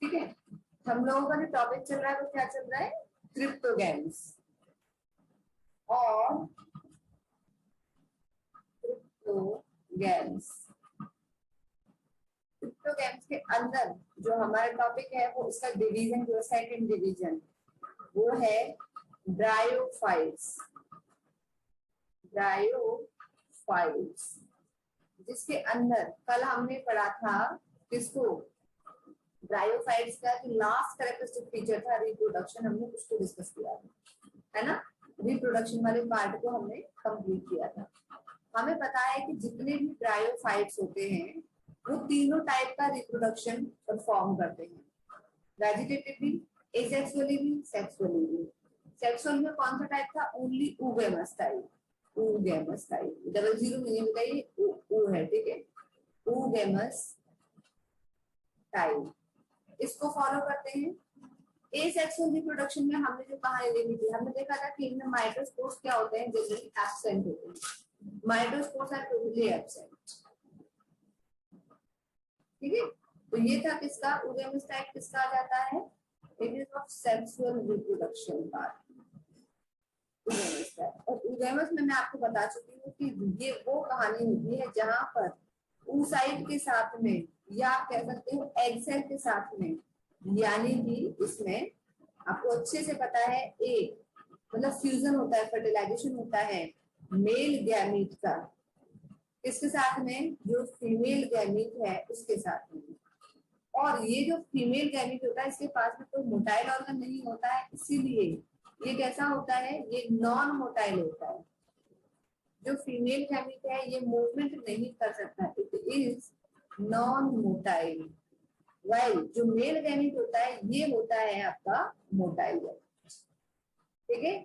ठीक है, हम लोगों का जो टॉपिक चल रहा है वो क्या चल रहा है, क्रिप्टोगैम्स। और क्रिप्टोगैम्स क्रिप्टोगैम्स के अंदर जो हमारा टॉपिक है वो इसका डिवीजन जो सेकंड डिवीजन वो है ब्रायोफाइट्स। ब्रायोफाइट्स जिसके अंदर कल हमने पढ़ा था किसको, ब्रायोफाइट्स का जो लास्ट कैरेक्टरिस्टिक फीचर था रिप्रोडक्शन, हमने उसको डिस्कस किया था, है ना। रिप्रोडक्शन वाले पार्ट को हमने कंप्लीट किया था। हमें पता है कि जितने भी ब्रायोफाइट्स होते हैं वो तीनों टाइप का रिप्रोडक्शन परफॉर्म करते हैं, वेजिटेटिवली, एसेक्सुअली भी, सेक्सुअली भी। सेक्सुअल में कौन सा टाइप था, only oogamous type. oogamous type, double zero meaning बताइए, ऊ है, ठीक है, oogamous टाइप इसको फॉलो करते हैं। एसेक्सुअल रिप्रोडक्शन में हमने जो कहानी देखी थी, हमने देखा था कि इनमें माइटोस्पोर्स क्या होते हैं, जनरली एब्सेंट होते हैं। माइटोस्पोर्स आर टोटली एब्सेंट, ठीक है। तो ये था किसका, oogamous टाइप किसका आ जाता है, it is of sexual reproduction part, oogamous type. और oogamous में मैं आपको बता चुकी हूँ कि ये वो कहानी होती है जहां पर oocyte के साथ में, या आप कह सकते हो एग सेल के साथ में, यानी कि इसमें आपको अच्छे से पता है एक मतलब फ्यूजन होता है, फर्टिलाइजेशन होता है मेल गैमीट का इसके साथ में, जो फीमेल गैमीट है उसके साथ में। और ये जो फीमेल गैमीट होता है इसके पास में कोई मोटाइल ऑर्गन नहीं होता है, इसीलिए ये कैसा होता है, ये नॉन मोटाइल होता है। जो फीमेल गैमीट है ये मूवमेंट नहीं कर सकता, it is non motile. While जो मेल गैमीट होता है ये होता है आपका मोटाइल गैमीट, ठीक है,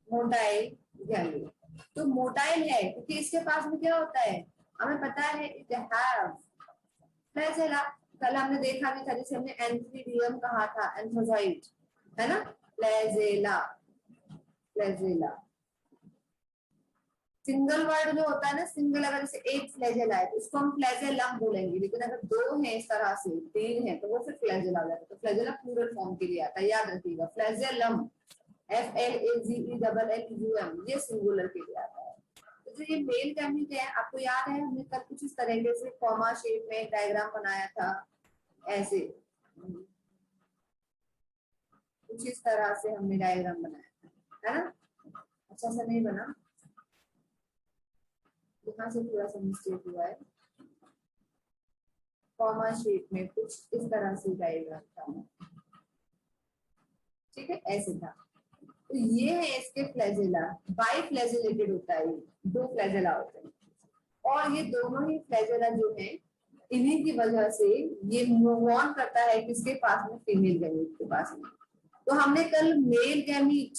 मोटाइल गैमीट। तो मोटाइल है क्योंकि इसके पास में क्या होता है, हमें पता है इट हैव फ्लैजेला। कल हमने देखा भी था, जिसे हमने एंथ्रीडियम कहा था, एंथ्रोजॉइड, है ना, फ्लैजेला। फ्लैजेला सिंगल वर्ड जो होता है ना, सिंगल अगर जैसे एक फ्लैजेला है तो उसको हम फ्लैजेलम बोलेंगे, लेकिन अगर दो हैं इस तरह से, तीन है तो वो फिर फ्लैजेला हो जाता है। तो फ्लैजेला प्लूरल फॉर्म के लिए आता है, याद रखिएगा। फ्लैजेलम FLAGELLUM ये सिंगुलर के लिए आता है। तो जो ये मेल गैमीट है, आपको याद है हमने कल कुछ इस तरीके से कॉमा शेप में डायग्राम बनाया था, ऐसे कुछ इस तरह से हमने डायग्राम बनाया था, है ना। अच्छा सा नहीं बना, यहाँ से थोड़ा सा मिस्टेक हुआ है, कॉमा शेप में कुछ इस तरह से डायग्राम था, ठीक है, ऐसे था। तो ये है इसके फ्लैजेला, बाई फ्लैजेलेटेड होता है, दो फ्लैजेला होते हैं। और ये दोनों ही फ्लैजेला जो है, इन्हीं की वजह से ये मूव ऑन करता है किसके पास में, फीमेल गैमीट के पास में। तो हमने कल मेल गैमीट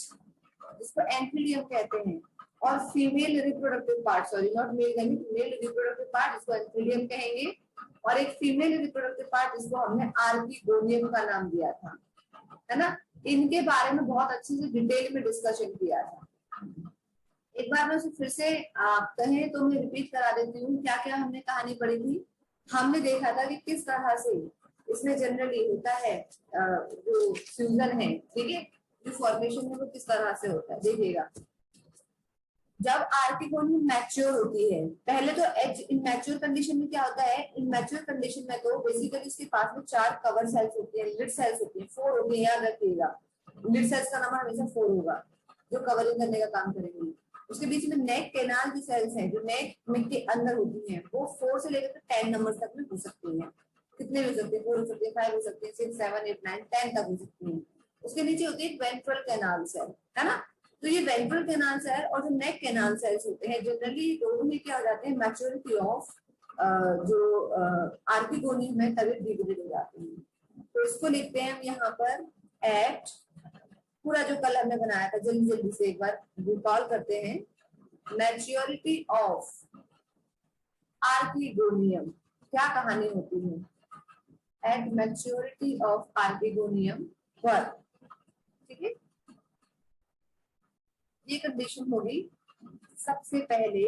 जिसको एंथ्रीडियम कहते हैं और female reproductive part, sorry not male gamete, male reproductive part जिसको एंथ्रीडियम कहेंगे, और एक फीमेल रिप्रोडक्टिव पार्ट जिसको हमने आर्किगोनियम का नाम दिया था, है ना। इनके बारे में बहुत अच्छे से डिटेल में डिस्कशन किया था। एक बार मैं फिर से आप कहें तो मैं रिपीट करा देती हूँ, क्या क्या हमने कहानी पढ़ी थी। हमने देखा था कि किस तरह से इसमें जनरली होता है जो फ्यूजन है, ठीक है, जो फॉर्मेशन है वो किस तरह से होता है, देखिएगा। जब आर्किगोनियम मैच्योर होती है, पहले तो इनमैच्योर कंडीशन में क्या होता है, इनमैच्योर कंडीशन में तो बेसिकली इसके पास में 4 कवर सेल्स होती है, लिड सेल्स होती है, 4 होती है, याद रखिएगा। लिड सेल्स का नंबर हमेशा 4 होगा जो कवरिंग करने का काम करेंगे। उसके बीच में नेक कैनाल की सेल्स है जो नेक में के अंदर होती है, वो 4 से लेकर 10 नंबर तक में हो सकती है। कितने हो सकते हैं, 4 हो सकते हैं, 5 हो सकते हैं, 6 7 8 9 10 तक हो सकती है। उसके नीचे होती है वेंट्रल कैनाल सेल, है ना। तो ये वेंट्रल कैनाल सेल और जो नेक कैनाल सेल्स होते हैं, जनरली दोनों में क्या हो जाते हैं, मैच्योरिटी ऑफ जो आर्किगोनियम में तभी डिग्रेड हो जाते हैं। तो इसको लिखते हैं हम यहाँ पर एट, पूरा जो कल हमने बनाया था जल्दी जल्दी से एक बार रिकॉल करते हैं। मैच्योरिटी ऑफ आर्किगोनियम, क्या कहानी होती है, एट मैच्योरिटी ऑफ आर्किगोनियम पर, ठीक है। ये कंडीशन होगी सबसे पहले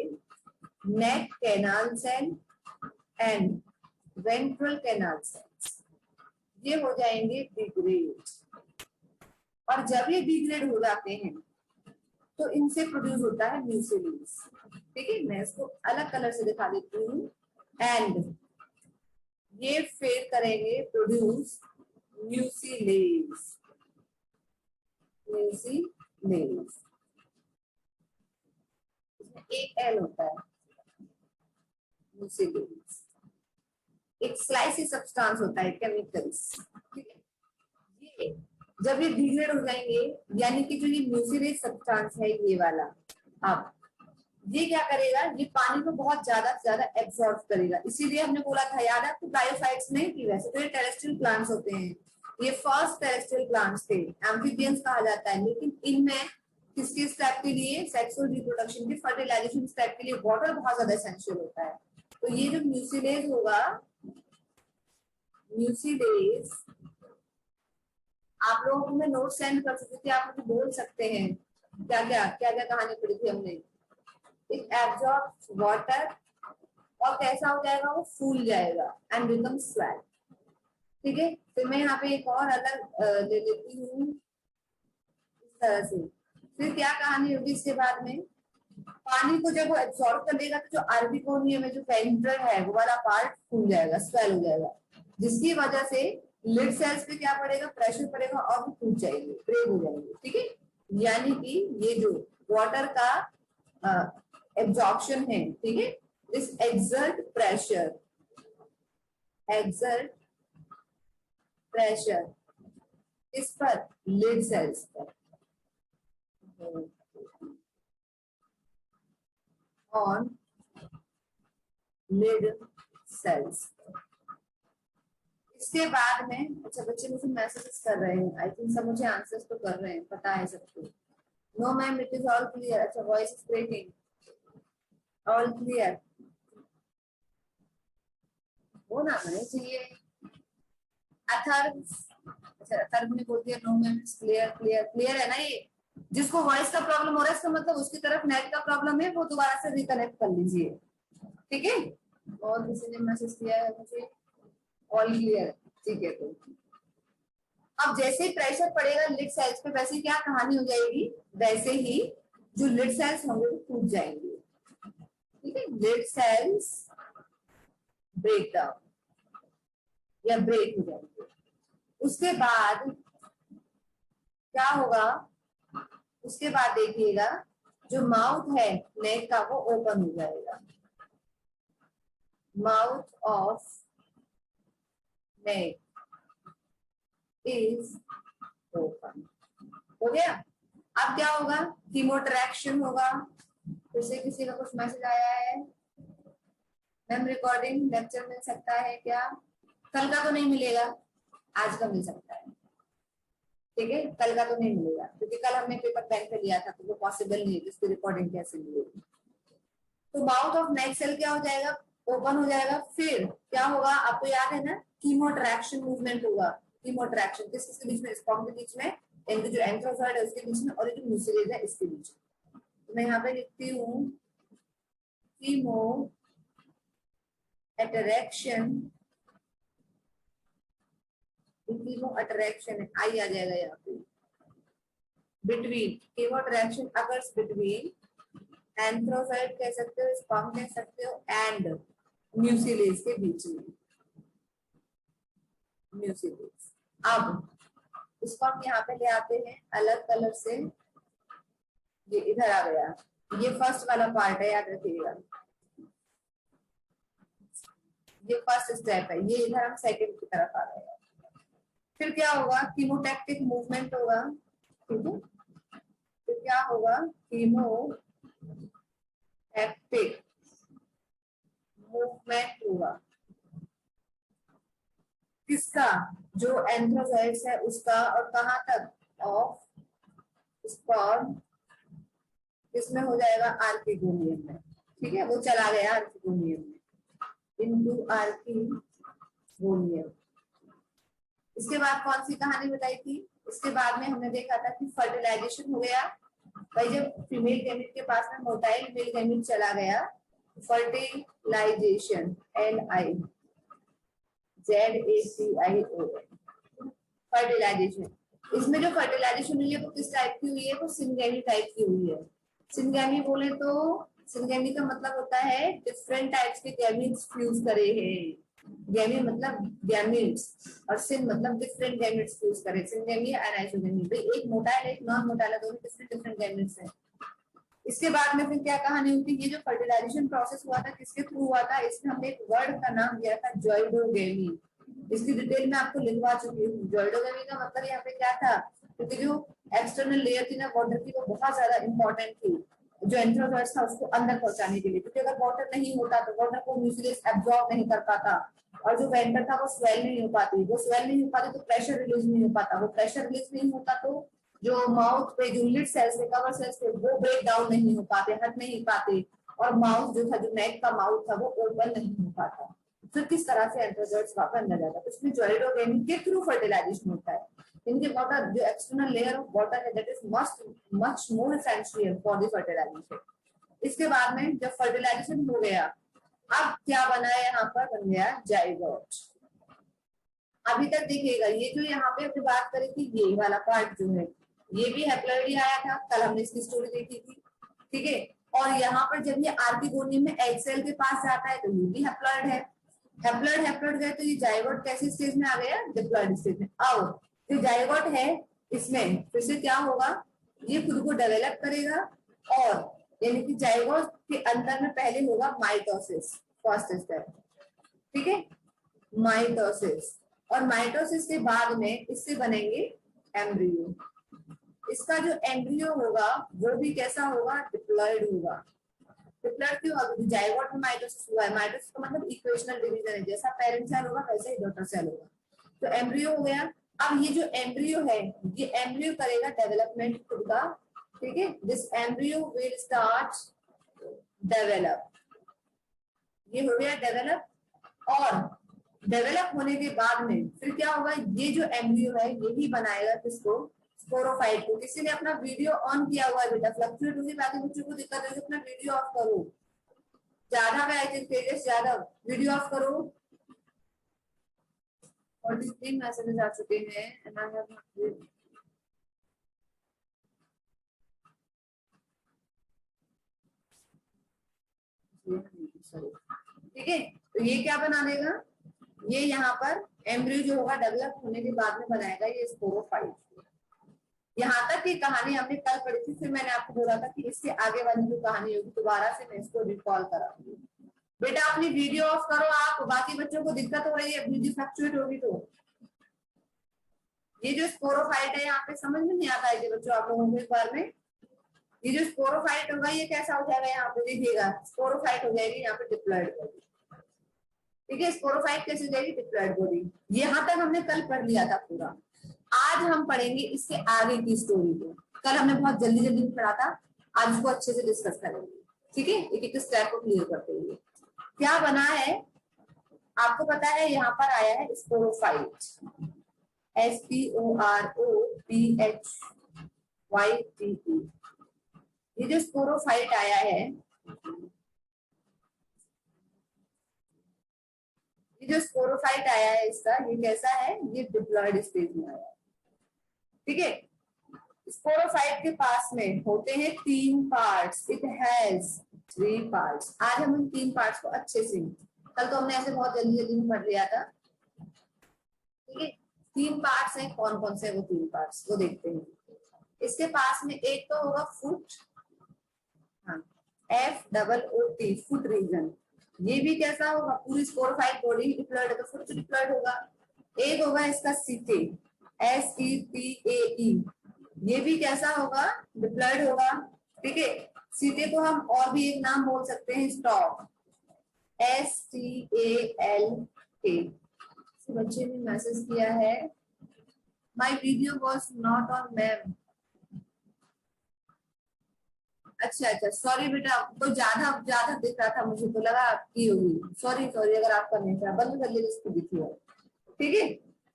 neck canal cell and ventral canal cells, ये हो जाएंगे डिग्रेड, और जब ये डिग्रेड हो जाते हैं तो इनसे प्रोड्यूस होता है म्यूसिलेज। ठीक है, मैं इसको अलग कलर से दिखा देती हूँ। एंड ये फिर करेंगे प्रोड्यूस म्यूसिलेज। म्यूसिलेज इसमें एक एल होता है, म्यूसिलेज एक स्लाइसी सब्सटेंस होता है, केमिकल्स। ठीक है, ये जब ये डिग्रेड हो जाएंगे, यानी कि जो ये म्यूसिलेज सब्सटेंस है ये वाला, अब ये क्या करेगा, ये पानी को बहुत ज्यादा से ज्यादा एब्सॉर्ब करेगा। इसीलिए हमने बोला था, याद है आपको, ब्रायोफाइट्स में कि वैसे तो ये टेरेस्ट्रियल प्लांट्स होते हैं, ये फर्स्ट टेरेस्ट्रियल प्लांट्स थे, एम्फीबियंस कहा जाता है, लेकिन इनमें किसके स्टेप के लिए, सेक्सुअल रिप्रोडक्शन के, फर्टिलाइजेशन स्टेप के लिए वाटर बहुत ज्यादा एसेंशियल होता है। तो ये जो म्यूसिलेज होगा, म्यूसिलेज आप लोगों को मैं नोट सेंड कर सकती थी, आप मुझे बोल सकते हैं क्या क्या क्या क्या कहानी पढ़ी थी हमने। इट एब्जॉर्ब्स वाटर और कैसा हो जाएगा, वो फूल जाएगा एंड बिकम स्वेल। ठीक है, फिर मैं यहाँ पे एक और अलग ले लेती हूँ इस तरह से। फिर क्या कहानी होगी इसके बाद में, पानी को जब वो एब्सॉर्ब कर लेगा तो जो आर्बिकोनियम में जो पेरिमीटर है वो वाला पार्ट फूल जाएगा, स्वेल हो जाएगा, जिसकी वजह से लिड सेल्स पे क्या पड़ेगा, प्रेशर पड़ेगा और वो टूट जाएंगे, ब्रेक हो जाएंगे। ठीक है, यानी कि ये जो वाटर का एब्जॉर्प्शन है, ठीक है, दिस एक्सर्ट प्रेशर इस पर, लिड सेल्स पर, ऑन लिड सेल्स। इसके बाद में, अच्छा बच्चे मुझे मैसेजेस कर रहे हैं, आई थिंक सब मुझे आंसर्स तो कर रहे हैं, पता है सबको। No ma'am, it is all clear. अच्छा, voice is breaking, all clear होना चाहिए। अथर्व, अच्छा अथर्व ने बोल दिया no ma'am, clear clear clear है ना। ये जिसको वॉइस का प्रॉब्लम हो रहा है, इसका मतलब उसकी तरफ नेट का प्रॉब्लम है, वो दोबारा से रिकनेक्ट कर लीजिए। ठीक है, और किसी ने मैसेज किया है मुझे, ऑल क्लियर। ठीक है, तो अब जैसे ही प्रेशर पड़ेगा लिड सेल्स पे, वैसे क्या कहानी हो जाएगी, वैसे ही जो लिड सेल्स होंगे वो टूट जाएंगे। ठीक है, लिड सेल्स ब्रेक डाउन या ब्रेक हो जाएंगे। उसके बाद क्या होगा, उसके बाद देखिएगा जो माउथ है नेक का वो ओपन हो जाएगा, mouth of neck is open हो गया। अब क्या होगा, कीमोट्रैक्शन होगा। फिर से किसी का कुछ मैसेज आया है, मैम रिकॉर्डिंग लेक्चर मिल सकता है क्या? कल का तो नहीं मिलेगा, आज का मिल सकता है। ठीक है, कल का तो नहीं मिलेगा क्योंकि कल हमने पेपर पेन पे लिया था, तो वो पॉसिबल नहीं है, जिसकी रिकॉर्डिंग कैसे मिलेगी। तो माउथ ऑफ नेक सेल क्या हो जाएगा, ओपन हो जाएगा। फिर क्या होगा, आपको याद है ना, कीमोट्रैक्शन मूवमेंट होगा। कीमोट्रैक्शन किस किसके बीच में, स्पर्म के बीच में, जो एंथ्रोजॉइड है उसके बीच में, और जो म्यूसिलेज है इसके बीच में। तो मैं यहाँ पे लिखती हूँ कीमो अट्रैक्शन, कीमो अट्रैक्शन है, आई आ जाएगा यहाँ पे, between, chemo attraction occurs between anthrocyte कह सकते हो, स्पर्म कह सकते हो, एंड म्यूसिलेज के बीच में, म्यूसिलेज। अब इसको हम यहाँ पे ले आते हैं अलग कलर से, ये इधर आ गया, ये फर्स्ट वाला पार्ट है, याद रखिएगा, ये फर्स्ट स्टेप है, ये इधर हम सेकंड की तरफ आ गए। फिर क्या होगा, कीमोटैक्टिक मूवमेंट होगा। ठीक है, फिर क्या होगा, कीमोटैक्टिक मूवमेंट होगा, किसका, जो एंथ्रोसाइट्स है उसका, और कहां तक, ऑफ स्पर्म, किसमें हो जाएगा, आर्किगोनियम में। ठीक है, वो चला गया आर्किगोनियम में, इनटू आर्किगोनियम। इसके बाद कौन सी कहानी बताई थी, इसके बाद में हमने देखा था कि फर्टिलाइजेशन हो गया भाई, जब फीमेल गैमेट के पास में मोटाइल मेल गैमेट चला गया, फर्टिलाइजेशन, LIZATION, फर्टिलाइजेशन। इसमें जो फर्टिलाइजेशन हुई है वो किस टाइप की हुई है, वो सिंगेमी टाइप की हुई है। सिंगेमी बोले तो सिंगेमी का मतलब होता है डिफरेंट टाइप्स के गैमीट्स फ्यूज करे हैं। गैमी मतलब गैमीट्स और सिन मतलब डिफरेंट गैमीट्स फ्यूज करे। सिंगेमी एंड आइसोगेमी, भाई एक मोटाइल एक नॉन मोटाइल दोनों डिफरेंट डिफरेंट गैमीट्स हैं। इसके बाद में फिर क्या कहानी हुई थी, ये जो फर्टिलाइजेशन प्रोसेस हुआ था किसके थ्रू हुआ था, इसमें हमने एक वर्ड का नाम दिया था जॉइडोगेमी। इसकी डिटेल में आपको लिखवा चुकी हूँ। जॉइडोगेमी का मतलब यहाँ पे क्या था, क्योंकि जो एक्सटर्नल लेयर थी ना वाटर की वो बहुत ज्यादा इंपॉर्टेंट थी जो एंथ्रोजोइट्स था उसको अंदर पहुंचाने के लिए, क्योंकि अगर वाटर नहीं होता तो वाटर को न्यूक्लियस एब्जॉर्ब नहीं कर पाता और जो वेंटर था वो स्वेल नहीं हो पाती, वो स्वेल नहीं हो पाती तो प्रेशर रिलीज नहीं हो पाता, वो प्रेशर रिलीज नहीं होता तो जो माउथ पे जो लिड सेल्स थे कवर सेल्स थे वो ब्रेक डाउन नहीं हो पाते, हट नहीं पाते और माउथ जो था जो नेक का माउथ था वो ओपन नहीं हो पाता। फिर किस तरह से एंथ्रोजोइट्स वापस अंदर जाता है, इसमें जॉइडोगेमी के थ्रू फर्टिलाइजेशन होता है। इनके वाटर जो एक्सटर्नल लेयर ऑफ वाटर है that is much more essential for the fertilization. इसके बाद में जब फर्टिलाइजेशन हो गया अब क्या बना है, यहाँ पर बन गया जाइगोट। अभी तक देखिएगा ये जो यहाँ पे अपनी बात करी थी ये वाला पार्ट जो है ये भी हैप्लॉइड ही आया था, कल हमने इसकी स्टोरी देखी थी, ठीक है। और यहाँ पर जब ये आर्किगोनियम में एग सेल के पास जाता है तो ये भी हैप्लॉइड है। हैप्लॉइड गए तो ये जाइगोट कैसी स्टेज में आ गया, डिप्लॉइड स्टेज में। अब जो जाइगोट है इसमें फिर से क्या होगा, ये खुद को डेवलप करेगा और यानी कि जाइगोट के अंदर में पहले होगा माइटोसिस, फर्स्ट स्टेप, ठीक है, माइटोसिस। और माइटोसिस के बाद में इससे बनेंगे एम्ब्रियो। इसका जो एम्ब्रियो होगा वो भी कैसा होगा, डिप्लॉइड होगा। डिप्लॉइड क्यों होगा, जाइगोट में माइटोसिस हुआ है। माइटोसिस का मतलब इक्वेशनल डिवीजन है, जैसा पेरेंट सेल होगा वैसे ही डॉटर सेल होगा। तो एम्ब्रियो हो गया। अब ये जो एम्ब्रियो है ये एम्ब्रियो करेगा डेवलपमेंट खुद का, ठीक है। This embryo will start develop, ये हो गया डेवलप। और डेवलप होने के बाद में फिर क्या होगा, ये जो एम्ब्रियो है यही बनाएगा किसको, स्पोरोफाइट को। किसी ने अपना वीडियो ऑन किया हुआ है बेटा, फ्लक्चुएट होगी, बाकी बच्चों को दिक्कत होगी, अपना वीडियो ऑफ करो। ज्यादा है I think Tejas Yadav, video of करो। 43 मैसेजेस आ चुके हैं एंड आई हैव ठीक है। तो ये क्या बना देगा, ये यहाँ पर एम्ब्रियो जो होगा डेवलप होने के बाद में बनाएगा ये स्पोरोफाइट। यहाँ तक की कहानी हमने कल पढ़ी थी, फिर मैंने आपको बोला था कि इससे आगे वाली जो कहानी होगी दोबारा से मैं इसको रिकॉल कराऊंगी। बेटा अपनी वीडियो ऑफ करो आप, बाकी बच्चों को दिक्कत हो रही है वीडियो फ्लक्चुएट होगी तो। ये जो स्पोरोफाइट है यहाँ पे समझ में नहीं आता है कि बच्चों आप लोगों को इस बार में, ये जो स्पोरोफाइट होगा ये कैसा हो जाएगा, यहाँ पे देखिएगा स्पोरोफाइट हो जाएगी यहाँ पे डिप्लॉइड बॉडी, ठीक है। स्पोरोफाइट कैसे हो जाएगी, डिप्लॉइड बॉडी। यहाँ तक हमने कल पढ़ लिया था पूरा। आज हम पढ़ेंगे इसके आगे की स्टोरी को। कल हमने बहुत जल्दी जल्दी पढ़ा था, आज इसको अच्छे से डिस्कस करेंगे, ठीक है। एक एक स्टेप को क्लियर करते हुए क्या बना है आपको पता है, यहाँ पर आया है स्पोरोफाइट, SPOROPHYTE। ये जो स्पोरोफाइट आया है, ये जो स्पोरोफाइट आया है इसका ये कैसा है, ये डिप्लॉइड स्टेज में आया है, ठीक है। स्पोरोफाइट के पास में होते हैं 3 पार्ट्स, इट हैज 3 पार्ट्स। आज हम इन 3 पार्ट्स को अच्छे से, कल तो हमने ऐसे बहुत जल्दी जल्दी में पढ़ लिया था, ठीक है। 3 पार्ट्स हैं, कौन कौन से वो 3 पार्ट्स वो देखते हैं। इसके पास में एक तो होगा फुट, हाँ FOOT, फुट रीजन। ये भी कैसा होगा, पूरी स्पोरोफाइट बॉडी डिप्लॉइड है तो फुट डिप्लॉइड होगा। एक होगा इसका सीटे, SEPAE, ये भी कैसा होगा, डिप्लॉइड होगा, ठीक है। सीटे को हम और भी एक नाम बोल सकते हैं स्टॉक, STALK। बच्चे ने मैसेज किया है my video was not on ma'am. अच्छा अच्छा सॉरी बेटा, तो ज्यादा ज्यादा दिख रहा था मुझे तो लगा आपकी होगी, सॉरी सॉरी अगर आपका नहीं था, बंद कर लीजिए इसको दिखी, ठीक है।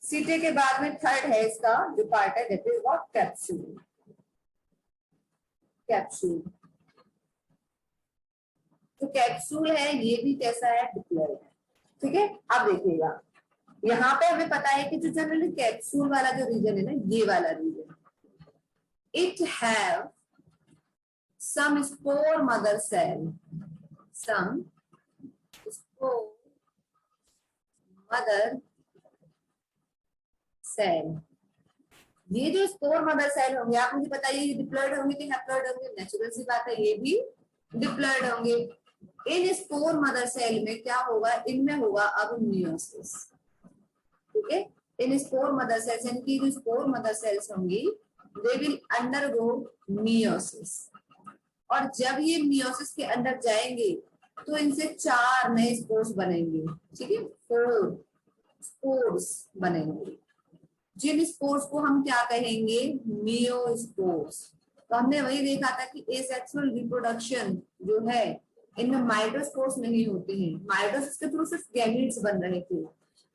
सीटे के बाद में थर्ड है इसका जो पार्ट है that is what, capsule. Capsule तो कैप्सूल है ये भी कैसा है, डिप्लॉइड है, ठीक है। अब देखिएगा यहाँ पे हमें पता है कि जो जनरली कैप्सूल वाला जो रीजन है ना, ये वाला region, it have some spore mother cell, some spore mother cell. ये जो स्पोर मदर सेल होंगे, आप मुझे बताइए ये डिप्लॉयड होंगे कि हैप्लॉयड होंगे? नेचुरल सी बात है, ये भी डिप्लॉयड होंगे। इन स्पोर मदर सेल में क्या होगा? इनमें होगा अब मियोसिस। ठीक है, इन स्पोर मदर सेल्स, यानी कि जो स्पोर मदर सेल्स होंगी दे विल अंडरगो मियोसिस, और जब ये मियोसिस के अंदर जाएंगे तो इनसे 4 नए स्पोर्स बनेंगे। ठीक है, 4 स्पोर्स बनेंगे, जिन स्पोर्स को हम क्या कहेंगे? मियोस्पोर्स। तो हमने वही देखा था कि एसेक्सुअल रिप्रोडक्शन जो है इनमें माइटोस्पोर्स नहीं होते हैं। माइटोसिस के थ्रू सिर्फ गैमीट्स बन रहे थे,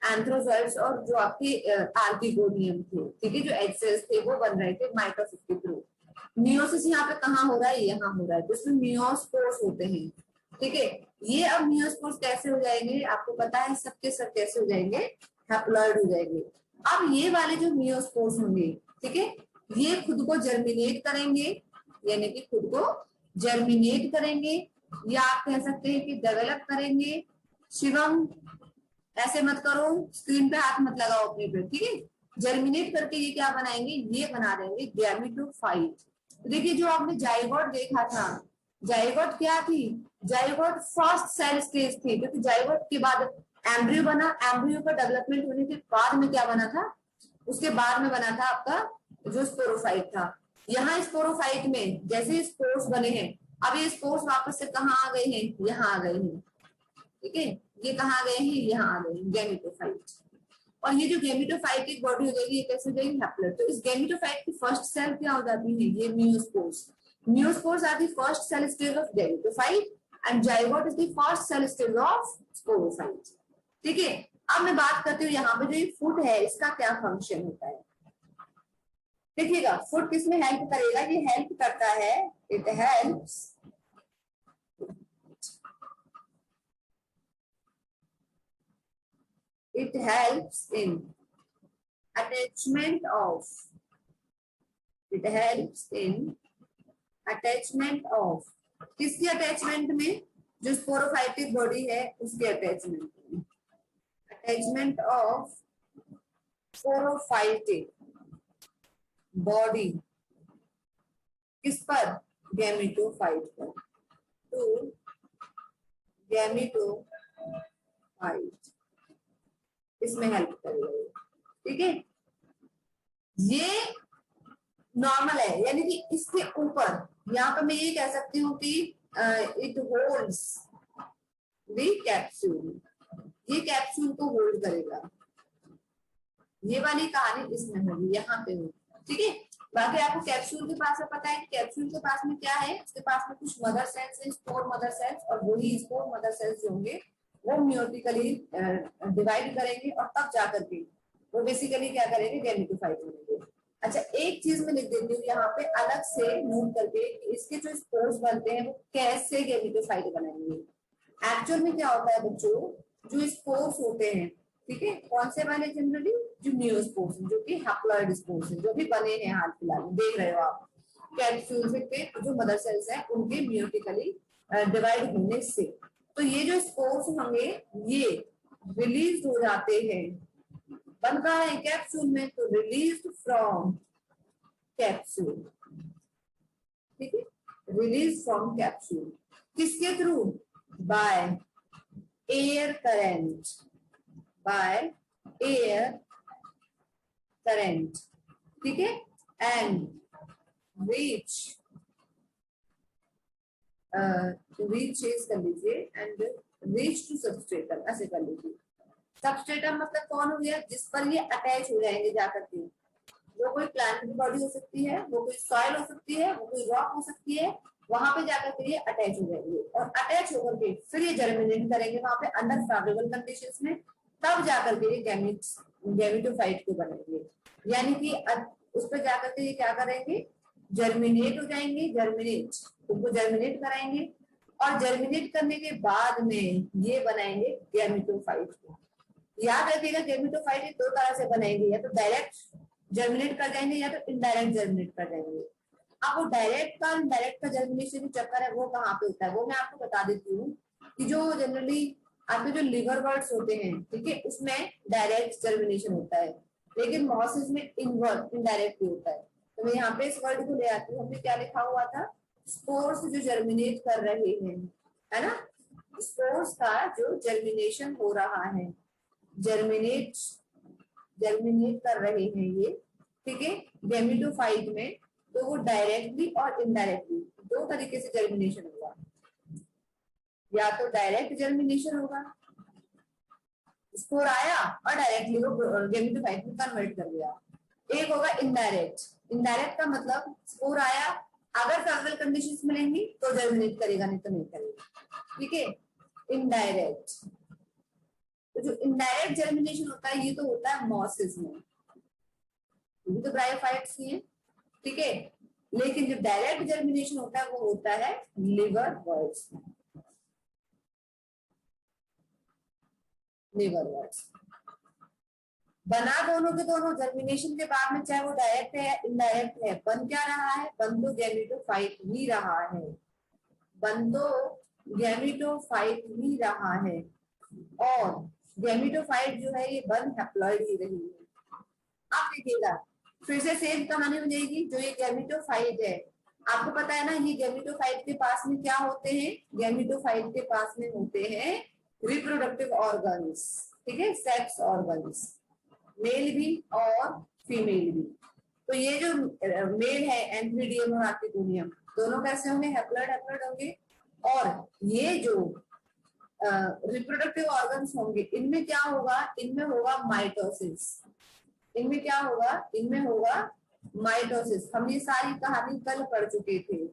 एंथ्रोजोइड्स और जो आपके आर्किगोनियम थे, ठीक है, जो एग सेल्स थे वो बन रहे थे माइटोसिस के थ्रू। मियोसिस यहाँ पे कहाँ हो रहा है? यहाँ हो रहा है, तो इसमें मियोस्पोर्स होते हैं। ठीक है, ये अब मियोस्पोर्स कैसे हो जाएंगे? आपको पता है सबके सब कैसे हो जाएंगे? हैप्लॉइड हो जाएंगे। अब ये वाले जो मियोस्पोर्स होंगे, ठीक है, ये खुद को जर्मिनेट करेंगे, यानी कि खुद को जर्मिनेट करेंगे, या आप कह सकते हैं कि डेवलप करेंगे। शिवम ऐसे मत करो, स्क्रीन पे हाथ मत लगाओ अपने पे, ठीक है। जर्मिनेट करके ये क्या बनाएंगे? ये बना देंगे गैमेटोफाइट। तो देखिए, जो आपने जाइगोट देखा था, जाइगोट क्या थी? जाइगोट फर्स्ट सेल स्टेज थी, क्योंकि जाइगोट के बाद एम्ब्रियो बना, एम्ब्रियो का डेवलपमेंट होने के बाद में क्या बना था? उसके बाद में बना था आपका जो स्पोरोफाइट था। यहाँ स्पोरोफाइट में जैसे स्पोर्स बने हैं, अब ये स्पोर्स वापस से कहाँ आ गए हैं? यहाँ आ गए हैं। ठीक है, ये कहाँ आ गए हैं? यहाँ आ गए हैं, गैमेटोफाइट। और ये जो गैमेटोफाइटिक बॉडी हो जाएगी, ये कैसे हो जाएगी? हैप्लॉइड। तो इस गैमेटोफाइट की फर्स्ट सेल क्या हो जाती है? ये meiospores. Meiospores are the first cell stage of gametophyte and zygote is the first cell stage of sporophyte. ठीक है, अब मैं बात करती हूँ यहाँ पे जो ये फुट है इसका क्या फंक्शन होता है। देखिएगा, फुट किसमें हेल्प करेगा? ये हेल्प करता है, it helps in attachment of, it helps in attachment of, किसकी अटैचमेंट में? जो स्पोरोफाइटिक बॉडी है उसके अटैचमेंट में, अटैचमेंट ऑफ स्पोरोफाइटिक बॉडी किस पर? गैमेटोफाइट पर, टू गैमेटोफाइट, इसमें हेल्प करेगा। ठीक है, ये नॉर्मल है, यानी कि इसके ऊपर यहाँ पे मैं ये कह सकती हूँ कि इट होल्ड्स द कैप्सूल, ये कैप्सूल को होल्ड करेगा। ये वाली कहानी इसमें होगी, यहाँ पे होगी। ठीक है, बाकी आपको कैप्सूल के पास में पता है कि कैप्सूल के पास में क्या है? उसके पास में कुछ मदर सेल्स है, स्पोर मदर सेल्स, और वही स्पोर मदर सेल्स जो होंगे वो म्योटिकली डिवाइड करेंगे, और तब जाकर के वो बेसिकली क्या करेंगे? गैमेटोफाइट बनेंगे। अच्छा, एक चीज मैं लिख देती हूँ यहाँ पे अलग से नोट करके, इसके जो स्पोर्स बनते हैं वो कैसे गैमेटोफाइट बनेंगे। एक्चुअल में क्या होता है बच्चों, जो स्पोर्स होते हैं, ठीक है, कौन से वाले? जनरली जो मियोस्पोर्स, जो कि हैप्लॉइड स्पोर्स हैं, जो भी बने हैं हाल फिलहाल में, देख रहे हो आप कैप्सूल पे जो मदर सेल्स हैं उनके म्योटिकली डिवाइड होने से, तो ये जो स्पोर्स होंगे ये रिलीज हो जाते हैं। बन कहा है? कैप्सूल में, तो रिलीज फ्रॉम कैप्सूल। ठीक है, रिलीज फ्रॉम कैप्सूल किसके through? By air current, by air current. ठीक है, एंड रीच इज कर लीजिए, एंड रीच टू सबस्ट्रेटम, ऐसे कर लीजिए। सबस्ट्रेटम मतलब कौन हो गया? जिस पर ये अटैच हो जाएंगे जाकर के। वो कोई प्लांट की बॉडी हो सकती है, वो कोई सॉइल हो सकती है, वो कोई रॉक हो सकती है, वहां पे जाकर के ये अटैच हो जाएंगे, और अटैच होकर के फिर ये जर्मिनेट करेंगे वहां पे अंडर फेवरेबल कंडीशंस में, तब जाकर के ये गैमेटोफाइट को बनेंगे। यानी कि उस पर जाकर के ये क्या करेंगे? जर्मिनेट हो जाएंगे, उनको जर्मिनेट कराएंगे, और जर्मिनेट करने के बाद में ये बनाएंगे गैमेटोफाइट को। याद रखिएगा गेमेटोफाइट दो तरह से बनेगी, या तो डायरेक्ट जर्मिनेट कर जाएंगे या तो इनडायरेक्ट जर्मिनेट कर जाएंगे। अब वो डायरेक्ट का इनडायरेक्ट का जर्मिनेशन चक्कर है वो कहाँ पे होता है, वो मैं आपको बता देती हूँ कि जो जनरली आपके जो लिवर वर्ड्स होते हैं, ठीक है, उसमें डायरेक्ट जर्मिनेशन होता है, लेकिन मॉसिस में इनवर्ट इनडायरेक्ट होता है। तो मैं यहाँ पे इस वर्ड को ले आती हूँ, हमने क्या लिखा हुआ था, स्पोर्स जो जर्मिनेट कर रहे हैं, है ना, स्पोर्स का जो जर्मिनेशन हो रहा है, जर्मिनेट जर्मिनेट कर रहे हैं ये, ठीक है, गेमेटोफाइट में, तो वो डायरेक्टली और इनडायरेक्टली दो तरीके से जर्मिनेशन होगा, या तो डायरेक्ट जर्मिनेशन होगा, स्पोर आया और डायरेक्टली वो गेमेटोफाइट में कन्वर्ट कर दिया। एक होगा इनडायरेक्ट, इनडायरेक्ट का मतलब स्पोर आया, अगर फेवरेबल कंडीशंस मिलेंगी तो जर्मिनेट करेगा, नहीं तो नहीं करेगा, ठीक है, इनडायरेक्ट। तो जो इनडायरेक्ट जर्मिनेशन होता है ये तो होता है मॉसिस में, ये तो ब्रायोफाइट्स ही है, ठीक है, लेकिन जो डायरेक्ट जर्मिनेशन होता है वो होता है लिवर वर्ड्स में, लिवर वर्ड्स बना दोनों के दोनों जर्मिनेशन के बाद में, चाहे वो डायरेक्ट है या इनडायरेक्ट है, बन क्या रहा है, बन तो गेमेटोफाइट ही रहा है, बन तो गेमेटोफाइट ही रहा है, और गेमेटोफाइट जो है ये बन हैप्लॉइड ही रही है। आप देखिएगा फिर से सेम कहानी हो जाएगी, जो ये गेमेटोफाइट है, आपको पता है ना, ये गेमेटोफाइट के पास में क्या होते हैं, गेमेटोफाइट के पास में होते हैं रिप्रोडक्टिव ऑर्गन्स, ठीक है, सेक्स ऑर्गन्स, मेल भी और फीमेल भी। तो ये जो मेल है एंथ्रीडियम और आर्किटोनियम, दोनों कैसे होंगे, हैप्लॉइड हैप्लॉइड होंगे, और ये जो रिप्रोडक्टिव ऑर्गन्स होंगे इनमें क्या होगा, इनमें होगा माइटोसिस, इनमें क्या होगा, इनमें होगा माइटोसिस। हम ये सारी कहानी कल पढ़ चुके थे,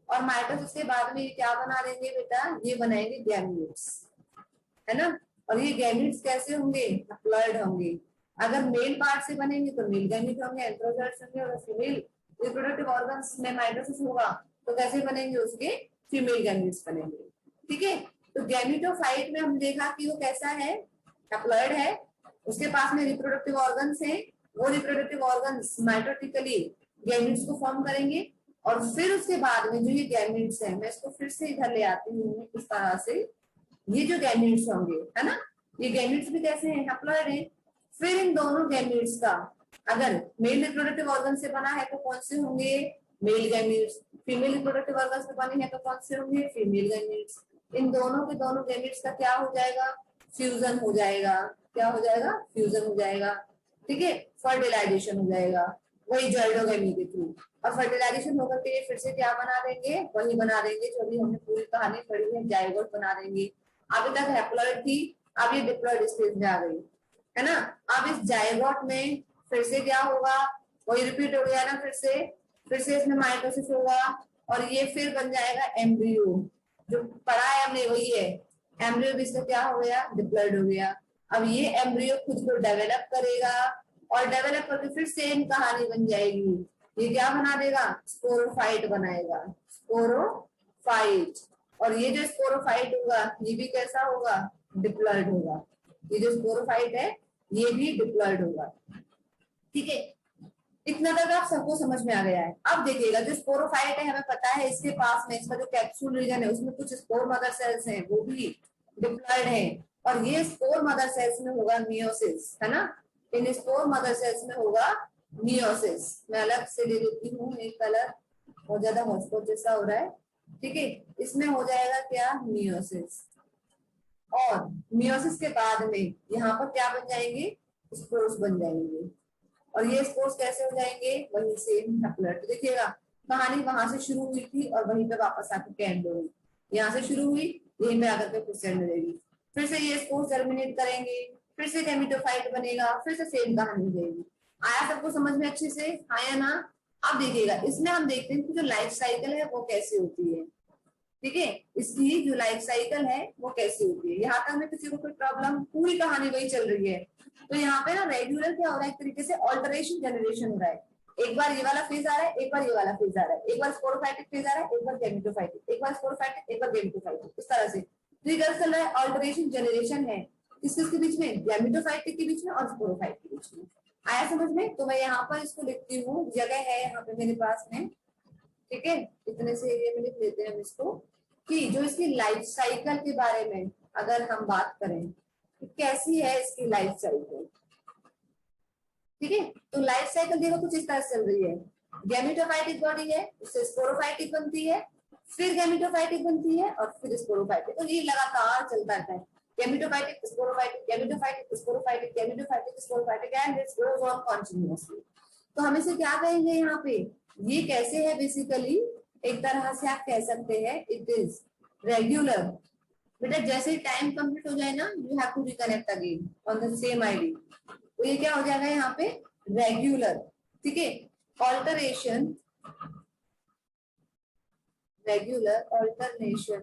और माइटोसिस के बाद में ये क्या बना देंगे बेटा, ये बनाएंगे गैमीट्स, है ना, और ये गैमीट्स कैसे होंगे, हैप्लॉइड होंगे, अगर मेल पार्ट से बनेंगे तो मेल गैमीट होंगे, एंथ्रोजोइड्स होंगे, और फीमेल रिप्रोडक्टिव ऑर्गन्स में माइटोसिस होगा तो कैसे बनेंगे, उसके फीमेल गैमीट्स बनेंगे, ठीक है। तो गैमेटोफाइट में हम देखा कि वो कैसा है, हैप्लॉइड है, उसके पास में रिप्रोडक्टिव ऑर्गन्स है, वो रिप्रोडक्टिव ऑर्गन्स माइटोटिकली गैमीट्स को फॉर्म करेंगे, और फिर उसके बाद में जो ये गैमीट्स है, मैं इसको फिर से इधर ले आती हूँ इस तरह से, ये जो गैमीट्स होंगे, है ना, ये गैमीट्स भी कैसे हैं, हैप्लॉइड है, फिर इन दोनों गैमीट्स का अगर मेल रिप्रोडक्टिव ऑर्गन से बना है तो कौन से होंगे, male gametes, female reproductive organ से बने हैं तो कौन से होंगे, फीमेल गैमीट्स, इन दोनों के दोनों गैमीट्स का क्या हो जाएगा, फ्यूजन हो जाएगा, क्या हो जाएगा, फ्यूजन हो जाएगा, ठीक है, फर्टिलाइजेशन हो जाएगा, वही जाइगोगेमी के थ्रू, और फर्टिलाइजेशन होकर के फिर से क्या बना देंगे, वही बना देंगे जो भी हमने पूरी कहानी पढ़ी है, जाइगोट बना देंगे। अभी तक हैप्लॉइड थी, अब ये डिप्लॉइड स्टेज में आ गई, है ना। अब इस जाइगोट में फिर से क्या होगा, वही रिपीट हो गया ना, फिर से इसमें माइटोसिस होगा, और ये फिर बन जाएगा एम्ब्रियो, जो पढ़ा है हमने वही है, एम्ब्रियो भी इसका क्या हो गया, डिप्लॉइड हो गया। अब ये एम्ब्रियो खुद को डेवलप करेगा, और डेवलप करके फिर सेम कहानी बन जाएगी, ये क्या बना देगा, स्पोरोफाइट बनाएगा, स्पोरोफाइट, और ये जो स्पोरोफाइट होगा ये भी कैसा होगा, डिप्लॉइड होगा, ये जो स्पोरोफाइट है ये भी डिप्लॉइड होगा, ठीक है। इतना तक आप सबको समझ में आ गया है। अब देखिएगा जो स्पोरोफाइट है हमें पता है इसके पास में इसका जो कैप्सूल रीजन है उसमें कुछ स्पोर मदर सेल्स हैं, वो भी डिप्लॉइड है, और ये स्पोर मदर सेल्स में होगा मियोसिस, है ना, इन स्पोर मदर सेल्स में होगा मियोसिस। मैं अलग से ले लेती हूँ एक कलर, बहुत ज्यादा हॉटस्पॉट जैसा हो रहा है, ठीक है, इसमें हो जाएगा क्या, मियोसिस, और मियोसिस के बाद में यहाँ पर क्या बन जाएंगे, स्पोर्स बन जाएंगे, और ये स्पोर्स कैसे हो जाएंगे, वहीं से हैप्लॉइड। देखिएगा कहानी वहां से शुरू हुई थी और वहीं पे वापस आकर एंड हो गई, यहाँ से शुरू हुई यहीं पे आकर के फिर से एंड हो जाएगी, फिर से ये स्पोर्स जर्मिनेट करेंगे, फिर से गेमेटोफाइट बनेगा, फिर से सेम कहानी हो जाएगी। आया सबको समझ में अच्छे से, आया ना। अब देखिएगा इसमें हम देखते हैं कि जो लाइफ साइकिल है वो कैसे होती है, ठीक है, इसकी जो लाइफ साइकिल है वो कैसे होती है, यहाँ तक में किसी को कोई प्रॉब्लम, पूरी कहानी वही चल रही है। तो यहाँ पे ना रेगुलर क्या हो रहा है, एक तरीके से ऑल्टरेशन जनरेशन हो रहा है, एक बार ये वाला फेज आ रहा है, एक बार ये वाला फेज आ रहा है, एक बार स्पोरोफाइटिक फेज आ रहा है, एक बार गेमेटोफाइटिक, एक बार स्पोरोफाइटिक, एक बार गेमेटोफाइटिक, इस तरह से। तो ये चल रहा है, ऑल्टरेशन जनरेशन है। किस किस के बीच में, गैमेटोफाइटिक के बीच में और स्पोरोफाइट के बीच में। आया समझ में? तो मैं यहाँ पर इसको लिखती हूँ, जगह है यहाँ पे मेरे पास में, ठीक है, इतने से एरिया में लिख लेते हैं हम इसको, कि जो इसकी लाइफ साइकिल के बारे में अगर हम बात करें कि कैसी है इसकी लाइफ साइकिल, ठीक है। तो लाइफ साइकिल देखो कुछ इस तरह से चल रही है, गैमेटोफाइटिक बॉडी है, उससे स्पोरोफाइटिक बनती है, फिर गैमेटोफाइटिक बनती है और फिर स्पोरोफाइटिक, तो ये लगातार चलता रहता है, gametophytic sporophytic gametophytic sporophytic gametophytic sporophytic and it goes on continuously. तो हम इसे क्या कहेंगे यहाँ पे, ये कैसे है, बेसिकली एक तरह से आप कह सकते हैं इट इज रेगुलर। बेटा जैसे टाइम कंप्लीट हो जाए ना, you have to reconnect again on the same ID, तो ये क्या हो जाएगा यहाँ पे, रेगुलर, ठीक है। Alteration, regular alternation,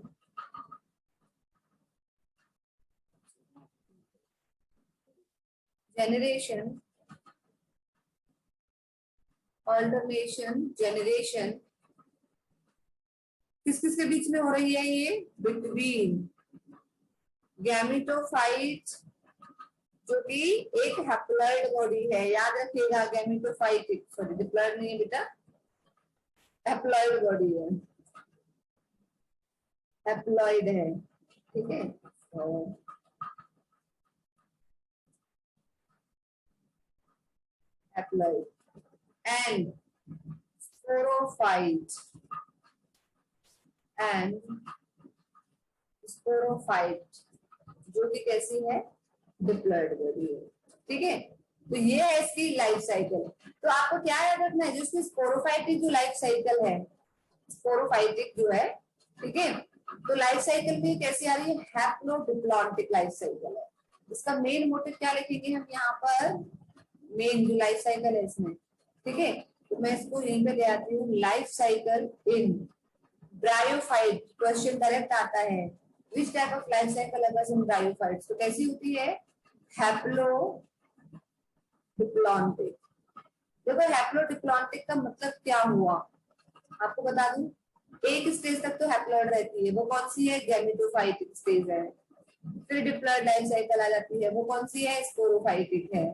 generation, alternation, generation किस किस के बीच में हो रही है, ये बिटवीन गैमेटोफाइट जो कि एक हैप्लॉइड बॉडी है, याद रखिएगा, गैमेटोफाइटिक, सॉरी डिप्लॉइड नहीं है बेटा, हैप्लॉइड बॉडी है, हैप्लॉइड है, ठीक है। Haploid and sporophyte and sporophyte जो कि कैसी है, डिप्लॉइड बॉडी है, ठीक है। तो ये है इसकी लाइफ साइकिल। तो आपको क्या याद रखना है, जो इसकी स्पोरोफाइटिक जो लाइफ साइकिल है, स्पोरोफाइटिक जो है, ठीक है, तो लाइफ साइकिल में कैसी आ रही है, हैप्लोडिप्लॉन्टिक लाइफ साइकिल है। इसका मेन मोटिव क्या लिखेंगे हम यहाँ पर, मेन जो लाइफ साइकिल है इसमें, ठीक है, तो मैं इसको यहीं पे ले आती हूँ, life cycle in bryophyte, question direct आता है, which type of life cycle occurs in bryophytes, तो कैसी होती है, हैप्लोडिप्लॉन्टिक। देखो हैप्लोडिप्लॉन्टिक का मतलब क्या हुआ आपको बता दूं, एक स्टेज तक तो हैप्लॉइड रहती है, वो कौन सी है, गैमेटोफाइटिक स्टेज है, फिर डिप्लॉइड लाइफ साइकिल आ जाती है, वो कौन सी है, स्पोरोफाइटिक है,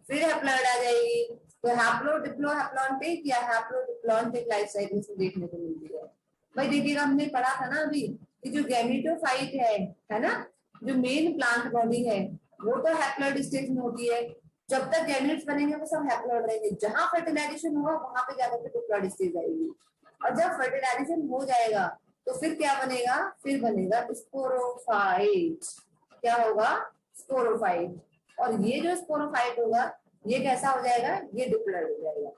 फिर हैप्लॉइड आ जाएगी, तो हैप्लो डिप्लो हैप्लॉन्टिक या हैप्लोडिप्लॉन्टिक लाइफ साइकिल से देखने को मिलती है। भाई देखिएगा, हमने पढ़ा था ना अभी कि जो गैमेटोफाइट है ना, जो मेन प्लांट बॉडी है, वो तो हैप्लॉइड स्टेज में होती है, जब तक गैमेट्स बनेंगे वो सब हैप्लॉइड रहेंगे, जहां फर्टिलाइजेशन होगा वहां पे जाकर के डिप्लॉइड स्टेज आएगी, और जब फर्टिलाइजेशन हो जाएगा तो फिर क्या बनेगा, फिर बनेगा स्पोरोफाइट, क्या होगा, स्पोरोफाइट, और ये जो स्पोरोफाइट होगा ये कैसा हो जाएगा, ये डिप्लॉइड हो जाएगा,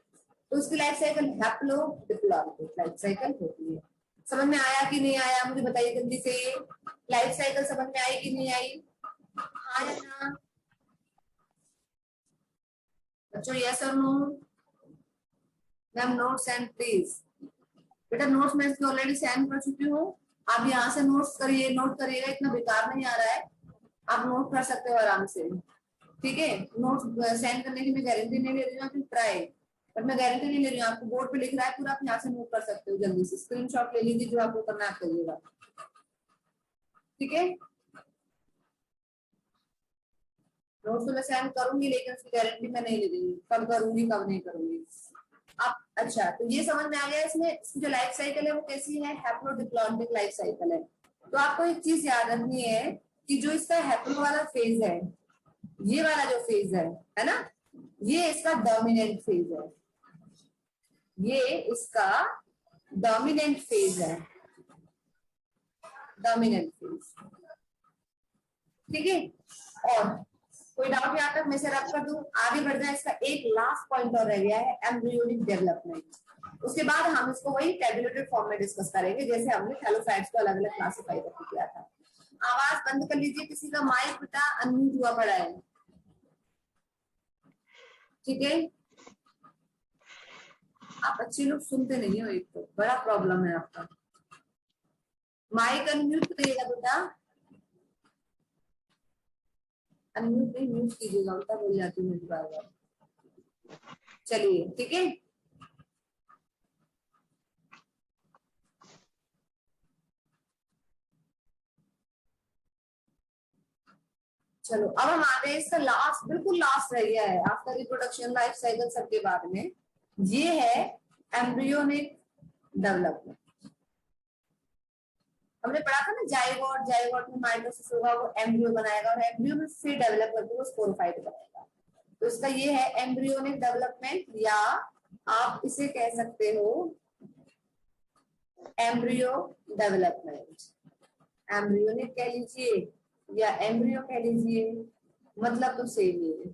तो उसकी लाइफ साइकिल हैप्लोडिप्लॉइड लाइफ साइकिल होती है। समझ में आया कि नहीं आया, मुझे बताइए जल्दी से, लाइफ साइकिल समझ में आई कि नहीं आई, हाँ या ना बच्चों, यस और no, ma'am note send please, बेटा नोट्स मैं इसको ऑलरेडी सेंड कर चुकी हूँ, आप यहाँ से नोट्स करिए, नोट करिएगा, इतना बेकार नहीं आ रहा है, आप नोट कर सकते हो आराम से, ठीक है। नोट्स सेंड करने की मैं गारंटी नहीं ले रही हूँ, ट्राई, बट मैं गारंटी नहीं ले रही हूँ, आपको बोर्ड पे लिख रहा है पूरा, आप यहाँ से नोट कर सकते हो, जल्दी से स्क्रीनशॉट ले लीजिए, जो आपको करना आप करिएगा, ठीक है। नोट्स तो मैं सेंड करूंगी, लेकिन उसकी गारंटी मैं नहीं ले रही हूँ, कब करूंगी कब नहीं करूंगी आप। अच्छा, तो ये समझ में आ गया, इसमें इसकी जो लाइफ साइकिल है वो कैसी है, हैप्लोडिप्लॉन्टिक लाइफ साइकिल है। तो आपको एक चीज याद रखनी है कि जो इसका हैप्लो वाला फेज है, ये वाला जो फेज है ना, ये इसका डोमिनेंट फेज है, ये इसका डोमिनेंट फेज है, डोमिनेंट फेज, ठीक है। और कोई डाउट यहाँ तक मैं से रब कर दूं, आगे बढ़ जाए, इसका एक लास्ट पॉइंट और रह गया है, एम्ब्रियोनिक डेवलपमेंट, उसके बाद हम इसको वही टेबुलेटेड फॉर्म में डिस्कस करेंगे, जैसे हमने थैलोसाइट्स को अलग अलग क्लासिफाई करके किया था। आवाज बंद कर लीजिए, किसी का माइक बेटा अनम्यूट हुआ पड़ा है, ठीक है। आप अच्छे लोग सुनते नहीं हो, एक तो बड़ा प्रॉब्लम है आपका, माइक अनम्यूट करिएगा बेटा, अनम्यूट नहीं म्यूट कीजिएगा, उल्टा बोल जाती हूँ बार बार, चलिए ठीक है। चलो अब हम आते हैं इसका लास्ट, बिल्कुल लास्ट रह गया है आफ्टर रिप्रोडक्शन लाइफ साइकिल सबके बाद में, ये है एम्ब्रियोनिक डेवलपमेंट। हमने पढ़ा था ना जाइगोट, जाइगोट में माइटोसिस होगा, वो एम्ब्रियो बनाएगा और एम्ब्रियो में फिर डेवलप करके वो स्पोरोफाइट बनाएगा। तो इसका ये है एम्ब्रियोनिक डेवलपमेंट, या आप इसे कह सकते हो एम्ब्रियो डेवलपमेंट। एम्ब्रियोनिक कह लीजिए या एम्ब्रियो कह लीजिए, मतलब तो सेम ही है,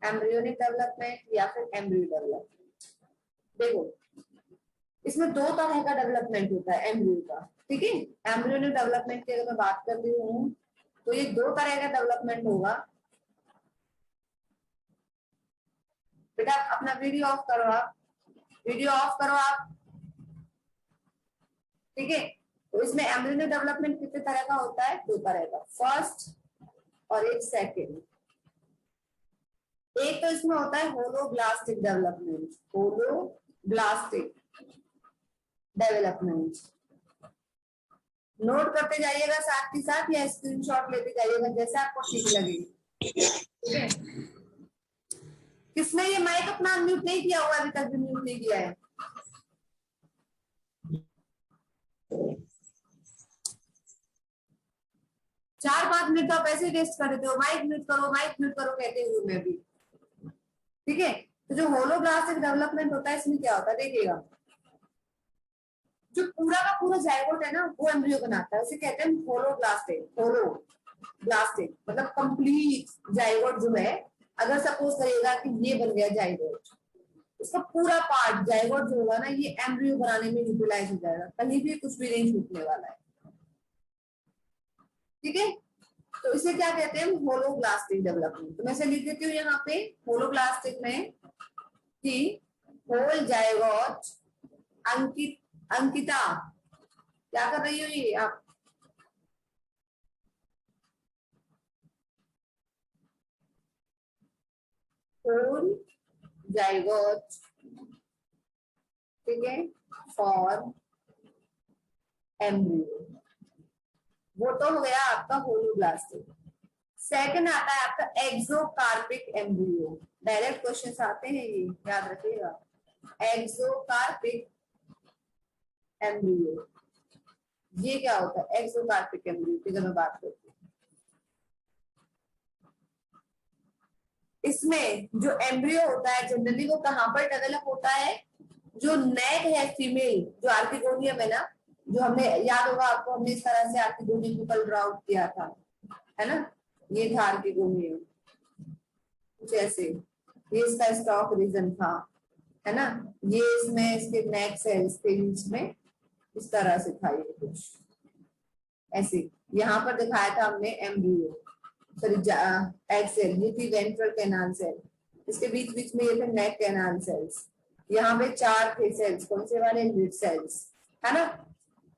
एम्ब्रियोनिक डेवलपमेंट या फिर एम्ब्रियो डेवलपमेंट। देखो इसमें दो तरह का डेवलपमेंट होता है एम्ब्रियो का, ठीक है। एम्ब्रियोनिक डेवलपमेंट की अगर मैं बात कर रही हूँ तो ये दो तरह का डेवलपमेंट होगा। बेटा अपना वीडियो ऑफ करो, आप वीडियो ऑफ करो आप, ठीक है। तो इसमें एम्ब्रियोनिक डेवलपमेंट कितने तरह का होता है? दो तरह का, फर्स्ट और एक सेकेंड। एक तो इसमें होता है holoblastic development, holoblastic development. Note करते जाइएगा साथ ही साथ या स्क्रीनशॉट लेते जाइएगा जैसे आपको ठीक लगे, ठीक है। किसने ये माइक अपना म्यूट नहीं किया हुआ? अभी तक भी म्यूट नहीं किया है। चार पांच मिनट आप ऐसे वेस्ट कर देते हो, माइक म्यूट करो, माइक म्यूट करो कहते हुए मैं भी, ठीक है। तो जो होलोब्लास्टिक डेवलपमेंट होता है इसमें क्या होता है देखिएगा, जो पूरा का पूरा जाइगोट है ना वो एम्ब्रियो बनाता है, उसे कहते हैं होलोब्लास्टिक। होलोब्लास्टिक मतलब कंप्लीट जाइगोट जो है, अगर सपोज करिएगा कि ये बन गया जाइगोट, इसका पूरा पार्ट जाइगोट जो होगा ना ये एम्ब्रियो बनाने में यूटिलाइज हो जाएगा, कहीं भी कुछ भी नहीं छूटने वाला है, ठीक है। तो इसे क्या कहते हैं? Holoblastic development. तो मैं से लिख देती हूँ यहाँ पे होलोब्लास्टिक में कि होल जाइगोट अंकिता क्या कर रही हो ये आप? होल जाइगोट, ठीक है, फॉर एम्ब्रियो। वो तो हो गया आपका होलोब्लास्टिक। सेकंड आता है आपका एक्सोकार्पिक एम्ब्रियो। डायरेक्ट क्वेश्चंस आते हैं ये, याद रखिएगा। एक्सोकार्पिक एम्ब्रियो, ये क्या होता है? एक्सोकार्पिक एम्ब्रियो की जब मैं बात करती हूँ, इसमें जो एम्ब्रियो होता है जनरली वो कहाँ पर डेवलप होता है? जो नेक है फीमेल, जो आर्किगोनियम है ना, जो हमने याद होगा आपको, हमने इस तरह से आर्किगोनियम को कल ड्राउट किया था, है ना। ये था आर्किगोनियम कुछ ऐसे, ये इसका स्टॉक रीजन था, है ना। ये इसमें इसके नेक सेल्स के बीच में इस तरह से था, ये कुछ ऐसे। यहाँ पर दिखाया था हमने एम्ब्रियो, सॉरी एग सेल, ये थी वेंट्रल कैनाल सेल, इसके बीच बीच में ये थे नेक कैनाल सेल्स। यहाँ पे चार थे सेल्स, कौन से वाले? लिड सेल्स, है ना।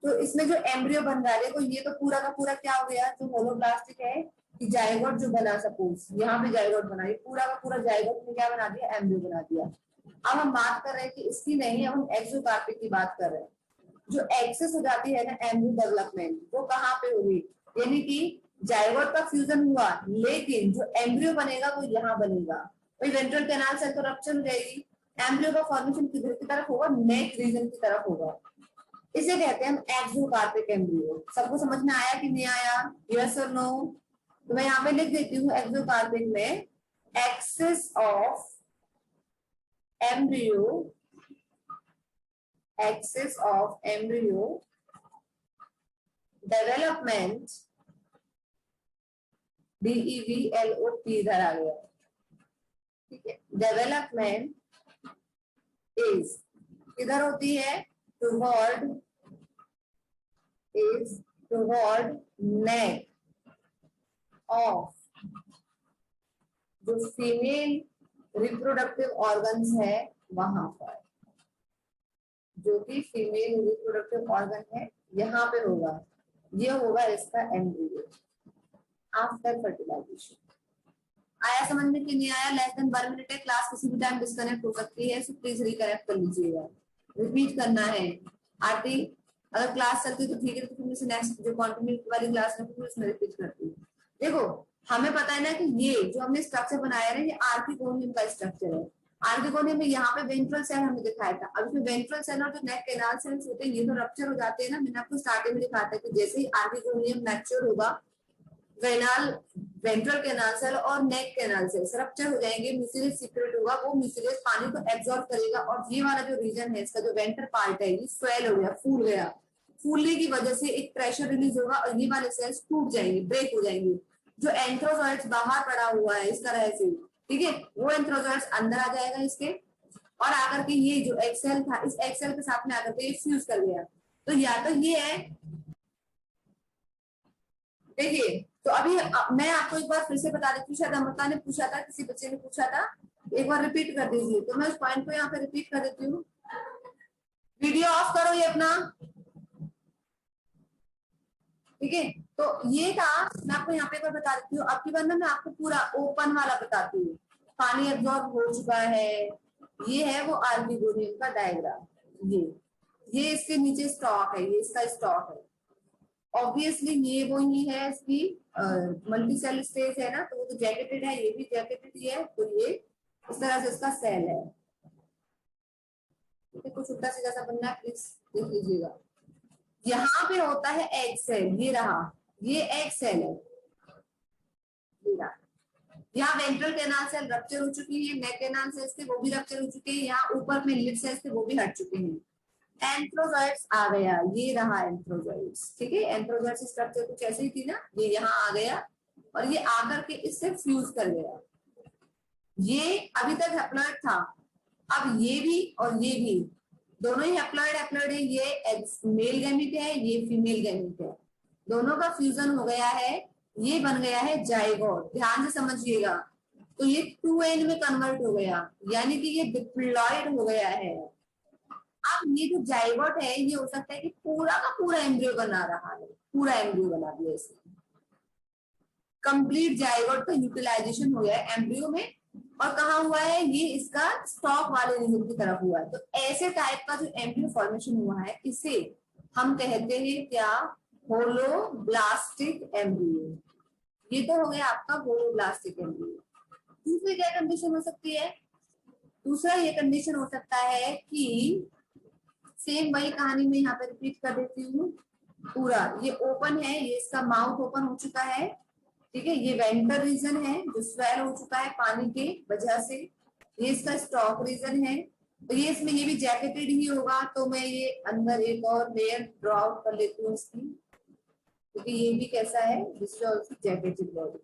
तो इसमें जो एम्ब्रियो बन रहा है देखो, ये तो पूरा का पूरा क्या हो गया? जो होलोब्लास्टिक है कि जाइगोट जो बना, सपोज यहाँ पे जाइगोट बना, ये पूरा का पूरा जाइगोट में क्या बना दिया? एम्ब्रियो बना दिया। अब हम बात कर रहे हैं कि इसकी नहीं, अब हम एक्सोकार्पिक की बात कर रहे हैं। जो एक्सेस हो जाती है ना एम्ब्रियो डेवलपमेंट, वो कहाँ पे होगी? यानी कि जाइगोट का फ्यूजन हुआ लेकिन जो एम्ब्रियो बनेगा वो यहाँ बनेगा, भाई वेंट्रल कैनाल सेल तो रप्चर हो जाएगी, एम्ब्रियो का फॉर्मेशन किधर की तरफ होगा? नेक रीजन की तरफ होगा। इसे कहते हैं हम एक्सोकार्पिक एम्ब्रियो। सबको समझ में आया कि नहीं आया? यस और नो? तो मैं यहाँ पे लिख देती हूँ एक्सोकार्पिक में axis of embryo, axis of embryo development, DEVLOP इधर आ गया, ठीक है। डेवलपमेंट इज किधर होती है? Toward, is toward neck of जो फीमेल रिप्रोडक्टिव ऑर्गन्स है वहां पर, जो कि फीमेल रिप्रोडक्टिव ऑर्गन है यहाँ पे होगा, ये होगा इसका एम्ब्रियो आफ्टर फर्टिलाइजेशन। आया समझ में कि नहीं आया? लेस देन 12 मिनट है, क्लास किसी भी टाइम डिस्कनेक्ट हो सकती है, सो प्लीज रिकनेक्ट कर लीजिएगा, रिपीट करना है। आरती अगर क्लास चलती तो ठीक है, तो फिर नेक्स्ट जो कंटिन्यू वाली क्लास है उसमें रिपीट करती हूँ। देखो हमें पता है ना कि ये जो हमने स्ट्रक्चर बनाया है ये आर्किगोनियम का स्ट्रक्चर है। आर्किगोनियम में यहाँ पे वेंट्रल सेल हमने दिखाया था। अब इसमें वेंट्रल सेल और जो नेक कैनाल सेल्स होते हैं ये तो रप्चर हो जाते हैं ना। मैंने आपको स्टार्टिंग में दिखाया था कि जैसे ही आर्किगोनियम मैच्योर होगा वेनाल वेंट्रल कैनाल सेल और नेक कैनाल सेल रप्चर हो जाएंगे, म्यूसिलेज सीक्रेट होगा, वो म्यूसिलेज पानी को एब्जॉर्ब करेगा और ये वाला जो रीजन है इसका जो वेंटर पार्ट है ये स्वेल हो गया, फूल गया। फूलने की वजह से एक प्रेशर रिलीज होगा और ये वाले सेल्स टूट जाएंगे, ब्रेक हो जाएंगे। जो एंथ्रोजॉइड्स बाहर पड़ा हुआ है इस तरह से, ठीक है, वो एंथ्रोजॉइड्स अंदर आ जाएगा इसके और आकर के ये जो एक्सेल था इस एक्सेल के साथ में आकर के ये फ्यूज कर गया। तो या तो ये है, देखिए तो अभी मैं आपको एक बार फिर से बता देती हूँ, शायद अमृता ने पूछा था, किसी बच्चे ने पूछा था, एक बार रिपीट कर दीजिए। तो मैं उस पॉइंट को यहाँ पे रिपीट कर देती हूँ। वीडियो ऑफ करो ये अपना, ठीक है। तो ये था, मैं आपको यहाँ पे एक बार बता देती हूँ। अब की बार ना मैं आपको पूरा ओपन वाला बताती हूँ। पानी एब्जॉर्ब हो चुका है, ये है वो आर्किगोनियम का डायग्राम। ये इसके नीचे स्टॉक है, ये इसका स्टॉक है। ऑब्वियसली ये वो ही है, इसकी मल्टी सेल स्टेज है ना, तो वो तो जैकेटेड है, ये भी जैकेटेड ही है। तो ये इस तरह से इसका सेल है, ठीक है। कुछ उल्टा सीधा सा बनना है, प्लीज देख लीजिएगा। यहाँ पे होता है एग सेल, ये रहा, ये एग सेल है, ये रहा। यहाँ वेंट्रल कैनाल सेल रप्चर हो चुकी है, नेक कैनाल सेल्स थे वो भी रप्चर हो चुके हैं, यहाँ ऊपर में लिप सेल्स थे वो भी हट चुके हैं। एंथ्रोजॉइड्स आ गया, ये रहा एंथ्रोजॉइड्स, ठीक है। एंथ्रोजॉइड्स स्ट्रक्चर कुछ ऐसे ही थी ना, ये यहाँ आ गया और ये आकर के इससे फ्यूज कर गया। ये अभी तक हैप्लॉइड था, अब ये भी और ये भी दोनों ही हैप्लॉइड हैप्लॉइड है। ये मेल गैमीट है, ये फीमेल गैमीट है, दोनों का फ्यूजन हो गया है, ये बन गया है जाइगोट। ध्यान से समझिएगा, तो ये 2n में कन्वर्ट हो गया, यानी कि ये डिप्लॉइड हो गया है। अब ये जो जाइगोट है ये हो सकता है कि पूरा का पूरा एम्ब्रियो बना रहा है, पूरा एम्ब्रियो बना दिया इसने। कंप्लीट जाइगोट का यूटिलाइजेशन हो गया है एम्ब्रियो में, और कहा हुआ है ये इसका स्टॉक वाले रीजन की तरफ हुआ है। तो ऐसे टाइप का जो एम्ब्रियो फॉर्मेशन हुआ है इसे हम कहते हैं क्या, होलोब्लास्टिक एम्ब्रियो। ये तो हो गया आपका होलोब्लास्टिक एम्ब्रियो। दूसरी क्या कंडीशन हो सकती है, दूसरा ये कंडीशन हो सकता है कि सेम वही कहानी में यहाँ पे रिपीट कर देती हूँ। पूरा ये ओपन है, ये इसका माउथ ओपन हो चुका है, ठीक है। ये वेंटर रीजन है जो स्वेल हो चुका है पानी के वजह से, ये इसका स्टॉक रीजन है। तो ये इसमें ये भी जैकेटेड ही होगा, तो मैं ये अंदर एक और लेयर ड्रॉ आउट कर लेती हूँ इसकी, क्योंकि ये भी कैसा है, जैकेटेड बॉडी,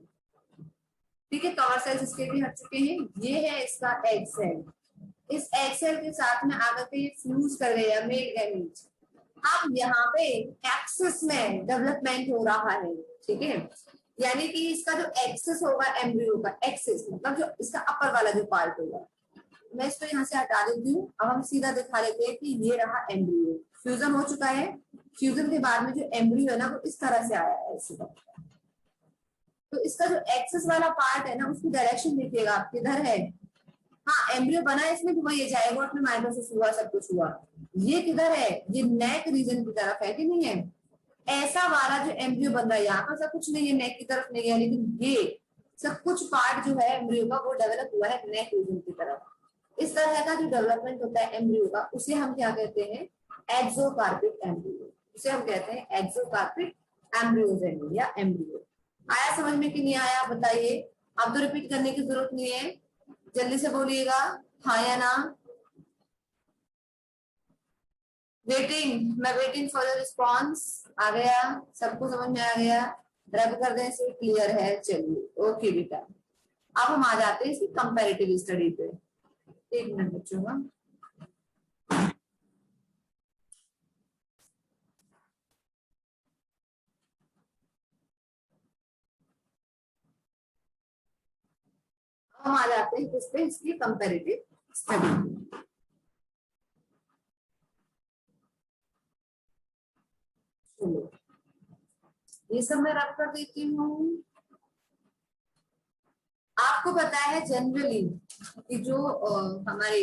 ठीक है। कवर सेल्स इसके भी हट चुके हैं। ये है इसका एग सेल, इस एग सेल के साथ में आकर के ये फ्यूज कर गया मेल गैमीट। अब यहाँ पे एक्सिस में डेवलपमेंट हो रहा है, ठीक है। यानी कि इसका जो एक्सिस होगा एम्ब्रियो का, एक्सिस मतलब जो इसका अपर वाला जो पार्ट होगा, मैं इसको यहाँ से हटा देती हूँ। अब हम सीधा दिखा लेते हैं कि ये रहा एम्ब्रियो, फ्यूजन हो चुका है। फ्यूजन के बाद में जो एम्ब्रियो है ना वो इस तरह से आया है ऐसे। तो इसका जो एक्सिस वाला पार्ट है ना उसकी डायरेक्शन देखिएगा आप किधर है। हाँ एम्ब्रियो बना है इसमें, तो ये जाइगोट में माइटोसिस हुआ, सब कुछ हुआ। ये किधर है, ये नेक रीजन की तरफ है कि नहीं है। ऐसा वाला जो एम्ब्रियो बन रहा है यहाँ पर सब कुछ नहीं है, नेक की तरफ नहीं है, लेकिन ये सब कुछ पार्ट जो है एम्ब्रियो का वो डेवलप हुआ है नेक रीजन की तरफ। इस तरह का जो डेवलपमेंट होता है एम्ब्रियो का उसे हम क्या कहते हैं, एक्सोकार्पिक एम्ब्रियो। उसे हम कहते हैं एक्सोकार्पिक एम्ब्रियोजेनी या एम्ब्रियो। आया समझ में कि नहीं आया बताइए। अब तो रिपीट करने की जरूरत नहीं है, जल्दी से बोलिएगा हाँ या ना। वेटिंग, मैं वेटिंग फॉर योर रिस्पॉन्स। आ गया, सबको समझ में आ गया, रब कर दें से क्लियर है। चलिए ओके बेटा, अब हम आ जाते हैं इसकी कंपैरेटिव स्टडी पे। एक मिनट बच्चों का, हम आ जाते हैं किस पे, इसकी कंपैरेटिव स्टडी। चलो ये सब मैं रब कर देती हूँ। आपको पता है जनरली कि जो हमारे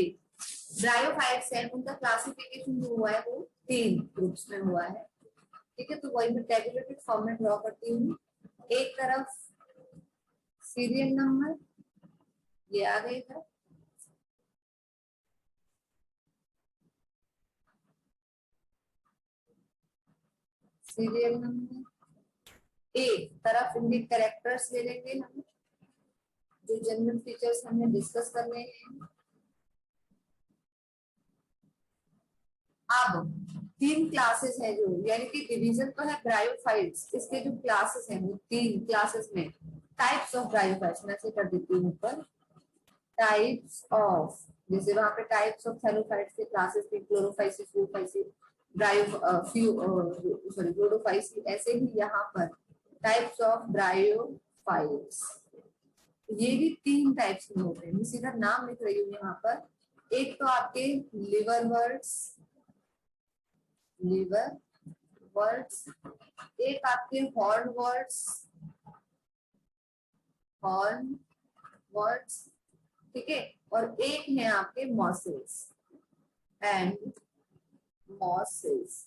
ब्रायोफाइट्स हैं उनका क्लासिफिकेशन जो हुआ है वो 3 ग्रुप्स में हुआ है, ठीक है। तो वही मैं टेबुलेटेड फॉर्म में ड्रॉ करती हूँ। एक तरफ सीरियल नंबर ये आ गई था, सीरियल नंबर। एक तरफ इनके कैरेक्टर्स ले लेंगे हम, जो जनरल फीचर्स हमें डिस्कस करने हैं। अब तीन क्लासेस हैं जो, यानी कि डिवीजन तो है ब्रायोफाइट्स, इसके जो क्लासेस हैं वो तीन क्लासेस में, टाइप्स ऑफ ब्रायोफाइट्स मैं ऐसे कर देती हूँ ऊपर, टाइप्स ऑफ, जैसे वहां पे टाइप्स ऑफ थैलोफाइट्स के क्लासेस थे, क्लोरोफाइसिस, फ्लोरोफाइसिस, सॉरी क्लोरोफाइसिस, ऐसे ही यहाँ पर टाइप्स ऑफ ब्रायोफाइट्स, ये भी तीन टाइप्स में होते हैं। मैं सीधा नाम लिख रही हूँ यहाँ पर। एक तो आपके लिवरवर्ट्स, लिवर वर्ड्स, एक आपके हॉर्न वर्ड्स, हॉर्न वर्ड्स, ठीक है, और एक है आपके मॉसल्स एंड मॉसल्स,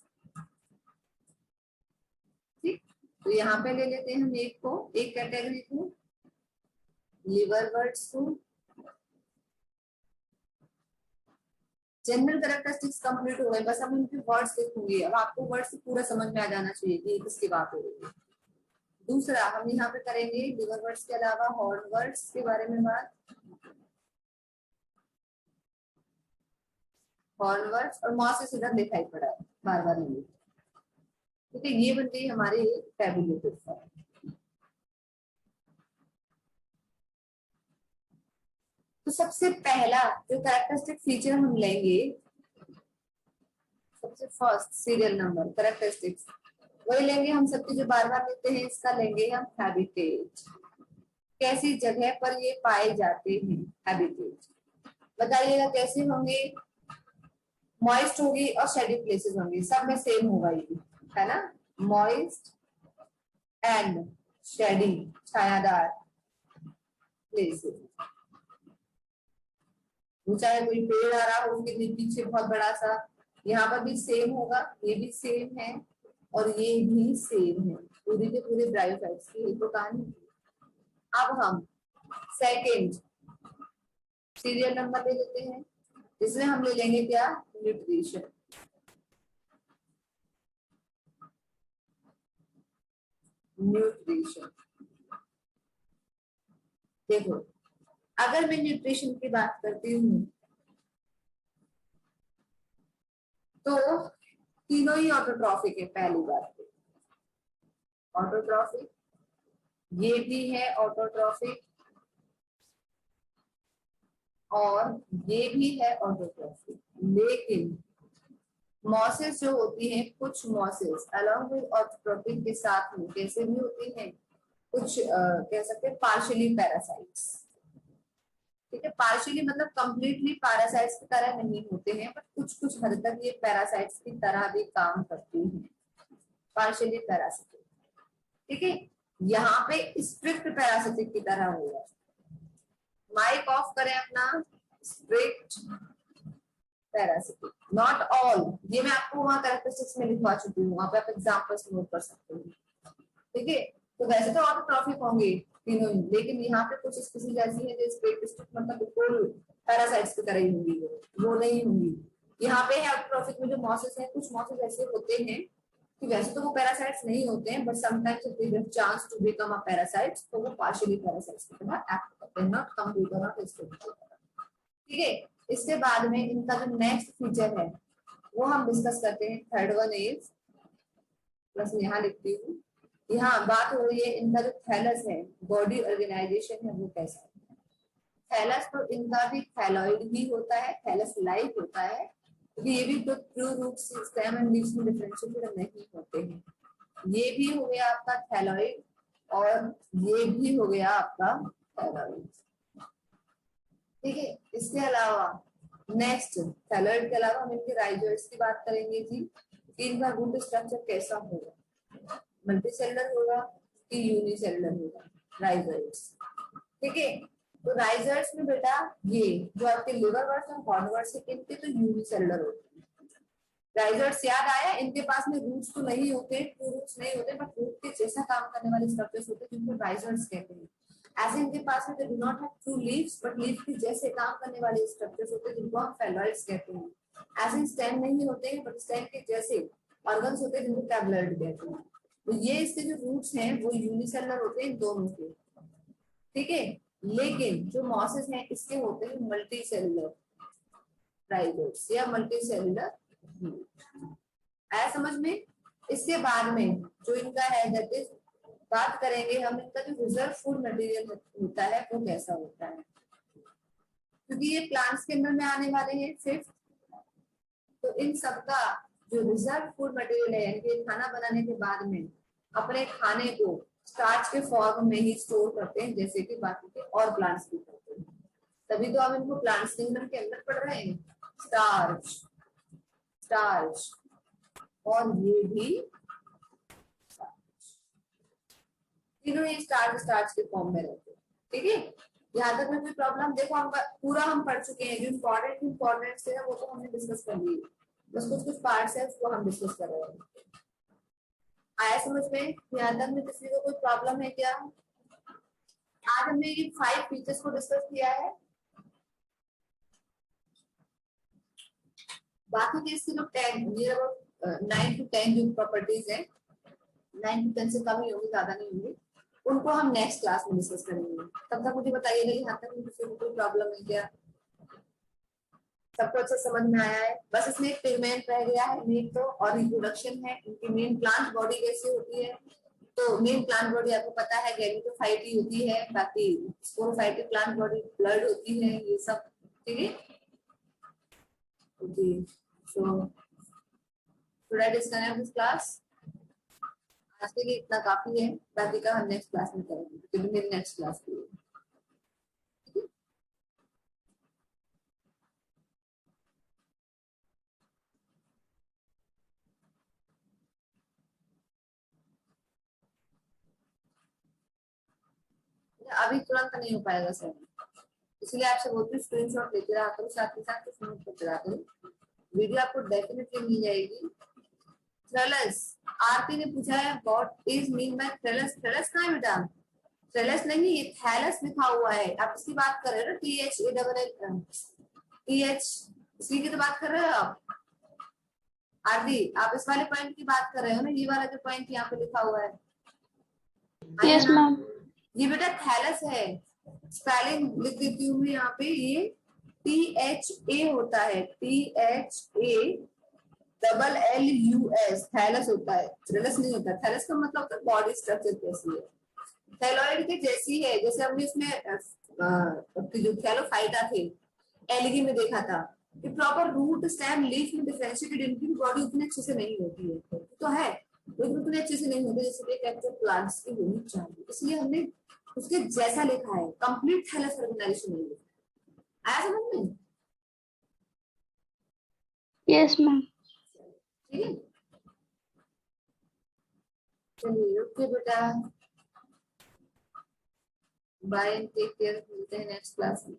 ठीक। तो यहाँ पे ले लेते हैं हम एक को, एक कैटेगरी को, लिवर वर्ड्स को। जनरल कैरेक्टरिस्टिक्स कंप्लीट हो गए, बस हम उनके वर्ड्स लिखूंगी। अब आपको वर्ड्स पूरा समझ में आ जाना चाहिए कि किसकी बात हो रही है। दूसरा हम यहाँ पे करेंगे लिवर वर्ड्स के अलावा हॉर्न वर्ड्स के बारे में बात, हॉर्न वर्ड्स और मॉसेस इधर दिखाई पड़ा है बार बार नहीं, ठीक है। ये बन गई हमारी टैबुलेटेड फॉर्म। तो सबसे पहला जो कैरेक्टरिस्टिक फीचर हम लेंगे, सबसे फर्स्ट सीरियल नंबर कैरेक्टरिस्टिक्स वही लेंगे हम सबकी जो बार बार लेते हैं, इसका लेंगे हम हैबिटेट। कैसी जगह पर ये पाए जाते हैं, हैबिटेट बताइएगा कैसे होंगे। मॉइस्ट होगी और शेडी प्लेसेस होंगी, सब में सेम होगा ये, है ना। मॉइस्ट एंड शेडी, छायादार प्लेसेस, चाहे कोई पेड़ आ रहा हो उसके पीछे बहुत बड़ा सा, यहाँ पर भी सेम होगा, ये भी सेम है और ये भी सेम है, पूरी के पूरे ब्रायोफाइट्स की तो कहानी। अब हम सेकेंड सीरियल नंबर ले लेते हैं, इसमें हम ले लेंगे क्या, न्यूट्रिशन। न्यूट्रिशन देखो, अगर मैं न्यूट्रिशन की बात करती हूँ तो तीनों ही ऑटोट्रॉफिक है। पहली बात ऑटोट्रॉफिक, ये भी है ऑटोट्रॉफिक और ये भी है ऑटोट्रॉफिक, लेकिन मॉसेस जो होती हैं, कुछ मॉसेस अलॉन्ग विद ऑटोट्रॉफिक के साथ में कैसे भी होती हैं, कुछ कह सकते हैं पार्शियली पैरासाइट्स, ठीक है। पार्शियली मतलब कंप्लीटली पैरासाइट्स की तरह नहीं होते हैं, पर कुछ कुछ हद तक ये पैरासाइट्स की तरह भी काम करती हैं, पार्शियली पैरासिटिक, ठीक है। यहाँ पे स्ट्रिक्ट पैरासिटिक की तरह होगा। माइक ऑफ करें अपना, स्ट्रिक्ट पैरासिटिक, नॉट ऑल, ये मैं आपको वहां कैरेक्टरिस्टिक्स में लिखवा चुकी हूँ, वहां पे आप एग्जांपल्स नोट कर सकते हो, ठीक है। तो वैसे तो ऑटोट्रॉफिक होंगे तीनों ही, लेकिन यहाँ पे कुछ स्पीसीज ऐसी है जो स्पेसिफिक मतलब बिल्कुल पैरासाइट्स की तरह ही होंगी, वो नहीं होंगी। यहाँ पे है ऑटोट्रॉफिक में जो मॉसेस हैं, कुछ मॉसेस ऐसे होते हैं कि वैसे तो वो पैरासाइट्स नहीं होते हैं, but sometimes if they get chance to become a parasites तो वो पार्शियली पैरासाइट्स की तरह एक्ट करते हैं, नॉट कंप्लीट और नॉट स्ट्रिक्ट, ठीक है। इसके बाद में इनका जो नेक्स्ट फीचर है वो हम डिस्कस करते हैं। थर्ड वन इज, प्लस यहाँ लिखती हूँ, यहाँ बात हो रही है इनका जो थैलस है, बॉडी ऑर्गेनाइजेशन है वो कैसा है। थैलस तो इनका भी थैलॉइड ही होता है, थैलस लाइक होता है, क्योंकि ये भी तो true root system and leaves में डिफरेंशिएटेड नहीं होते हैं। ये भी हो गया आपका थैलॉइड और ये भी हो गया आपका थैलॉइड, ठीक है। इसके अलावा नेक्स्ट थैलॉइड के अलावा हम इनके राइजोइड्स की बात करेंगे जी, कि इनका रूट स्ट्रक्चर कैसा होगा, मल्टीसेलुलर होगा कि यूनिसेलुलर होगा, राइजोइड्स, ठीक है। तो राइजोइड्स में बेटा ये जो आपके लिवर वर्ड्स और हॉर्न वर्ड्स है, इनके तो यूनिसेलुलर होते हैं। राइजोइड्स याद आया, इनके पास में रूट्स तो नहीं होते, ट्रू रूट्स नहीं होते, बट रूट के जैसा काम करने वाले स्ट्रक्चर्स होते हैं जिनको राइजोइड्स कहते हैं। ऐसे इनके पास में they do not have true leaves, but leaf के जैसे काम करने वाले स्ट्रक्चर्स होते हैं जिनको हम फेलोइड्स कहते हैं। ऐसे स्टेम नहीं होते हैं, बट स्टेम के जैसे ऑर्गन्स होते हैं जिनको कैबुलर कहते हैं। तो ये इसके जो रूट्स हैं वो यूनिसेलुलर होते हैं दोनों के, ठीक है। लेकिन जो मॉसेस हैं इसके होते हैं मल्टी सेलुलर राइजोइड्स या मल्टी सेलुलर। आया समझ में? इसके बाद में जो इनका है दैट इज, बात करेंगे हम इनका जो रिजर्व फूड मटेरियल होता है वो कैसा होता है, क्योंकि ये प्लांट्स के अंदर में आने वाले हैं फिफ्थ। तो इन सबका जो रिजर्व फूड मटेरियल है, यानी खाना बनाने के बाद में अपने खाने को स्टार्च के फॉर्म में ही स्टोर करते हैं, जैसे कि बाकी के और प्लांट्स भी करते हैं। तभी तो हम इनको प्लांट्स किंगडम के अंदर पढ़ रहे हैं। स्टार्च, स्टार्च, और ये भी तीनों ही स्टार्च स्टार्च के फॉर्म में रहते हैं, ठीक है। यहाँ तक में कोई प्रॉब्लम? देखो हम पूरा हम पढ़ चुके हैं, जो इम्पोर्टेंट है वो तो हमने डिस्कस कर लिए, बस कुछ कुछ पार्ट्स है उसको हम डिस्कस कर रहे हैं। आया समझ में? यहाँ तक में किसी को कोई प्रॉब्लम है क्या? आज हमने ये 5 फीचर्स को डिस्कस किया है, बाकी के इसके जो 9 to 10 जो प्रॉपर्टीज है, 9 to 10 से कम ही होंगी, ज्यादा नहीं होंगी, उनको हम नेक्स्ट क्लास में डिस्कस करेंगे। तब तक मुझे बताइएगा यहाँ तक किसी को कोई प्रॉब्लम है क्या? सबको अच्छा समझ में आया है? बस इसमें एक पिगमेंट रह गया है मेन, तो और रिप्रोडक्शन है। इनकी मेन प्लांट बॉडी कैसी होती है? तो मेन प्लांट बॉडी आपको पता है गैमेटोफाइटी होती है, बाकी स्पोरोफाइटिक प्लांट बॉडी ब्लड होती है, ये सब, ठीक है जी। सो थोड़ा डिस्कनेक्ट दिस क्लास, आज के लिए इतना काफी है, बाकी का हम नेक्स्ट क्लास में करेंगे, क्योंकि मेरी नेक्स्ट क्लास के लिए। अभी तुरंत नहीं हो पाएगा सर, इसलिए आपसे बोलती हूँ स्क्रीनशॉट लेते रहा करो, साथ के साथ कुछ नोट करते रहा करो, वीडियो आपको डेफिनेटली मिल जाएगी। थ्रेलस, आरती ने पूछा है व्हाट इज मीन बाय थ्रेलस? थ्रेलस कहाँ है बेटा? थ्रेलस नहीं, ये थैलस लिखा हुआ है। आप इसकी बात कर रहे हो ना, THALL, इसी की तो बात कर रहे हो आप आरती। आप इस वाले पॉइंट की बात कर रहे हो ना, ये वाला जो पॉइंट यहाँ पे लिखा हुआ है। Yes ma'am. ये बेटा थैलस है, स्पेलिंग लिख देती हूँ मैं यहाँ पे, ये THA होता है, THALLUS, थैलस होता है, थ्रेलस नहीं होता। थैलस का मतलब होता है बॉडी स्ट्रक्चर कैसी है, थैलॉइड के जैसी है। जैसे हमने इसमें जो थैलोफाइटा थे एलगी में देखा था कि प्रॉपर रूट स्टेम लीफ में डिफरेंशिएटेड, इनकी बॉडी उतनी अच्छे से नहीं होती है, तो है लेकिन उतनी अच्छे से नहीं होती जैसे कैप्चर प्लांट्स की होनी चाहिए, इसलिए हमने उसके जैसा लिखा है, कंप्लीट थैलस ऑर्गेनाइजेशन नहीं लिखा। आया समझ में? Yes ma'am. ठीक है, चलिए ओके बेटा, बाय एंड टेक केयर, मिलते हैं नेक्स्ट क्लास में।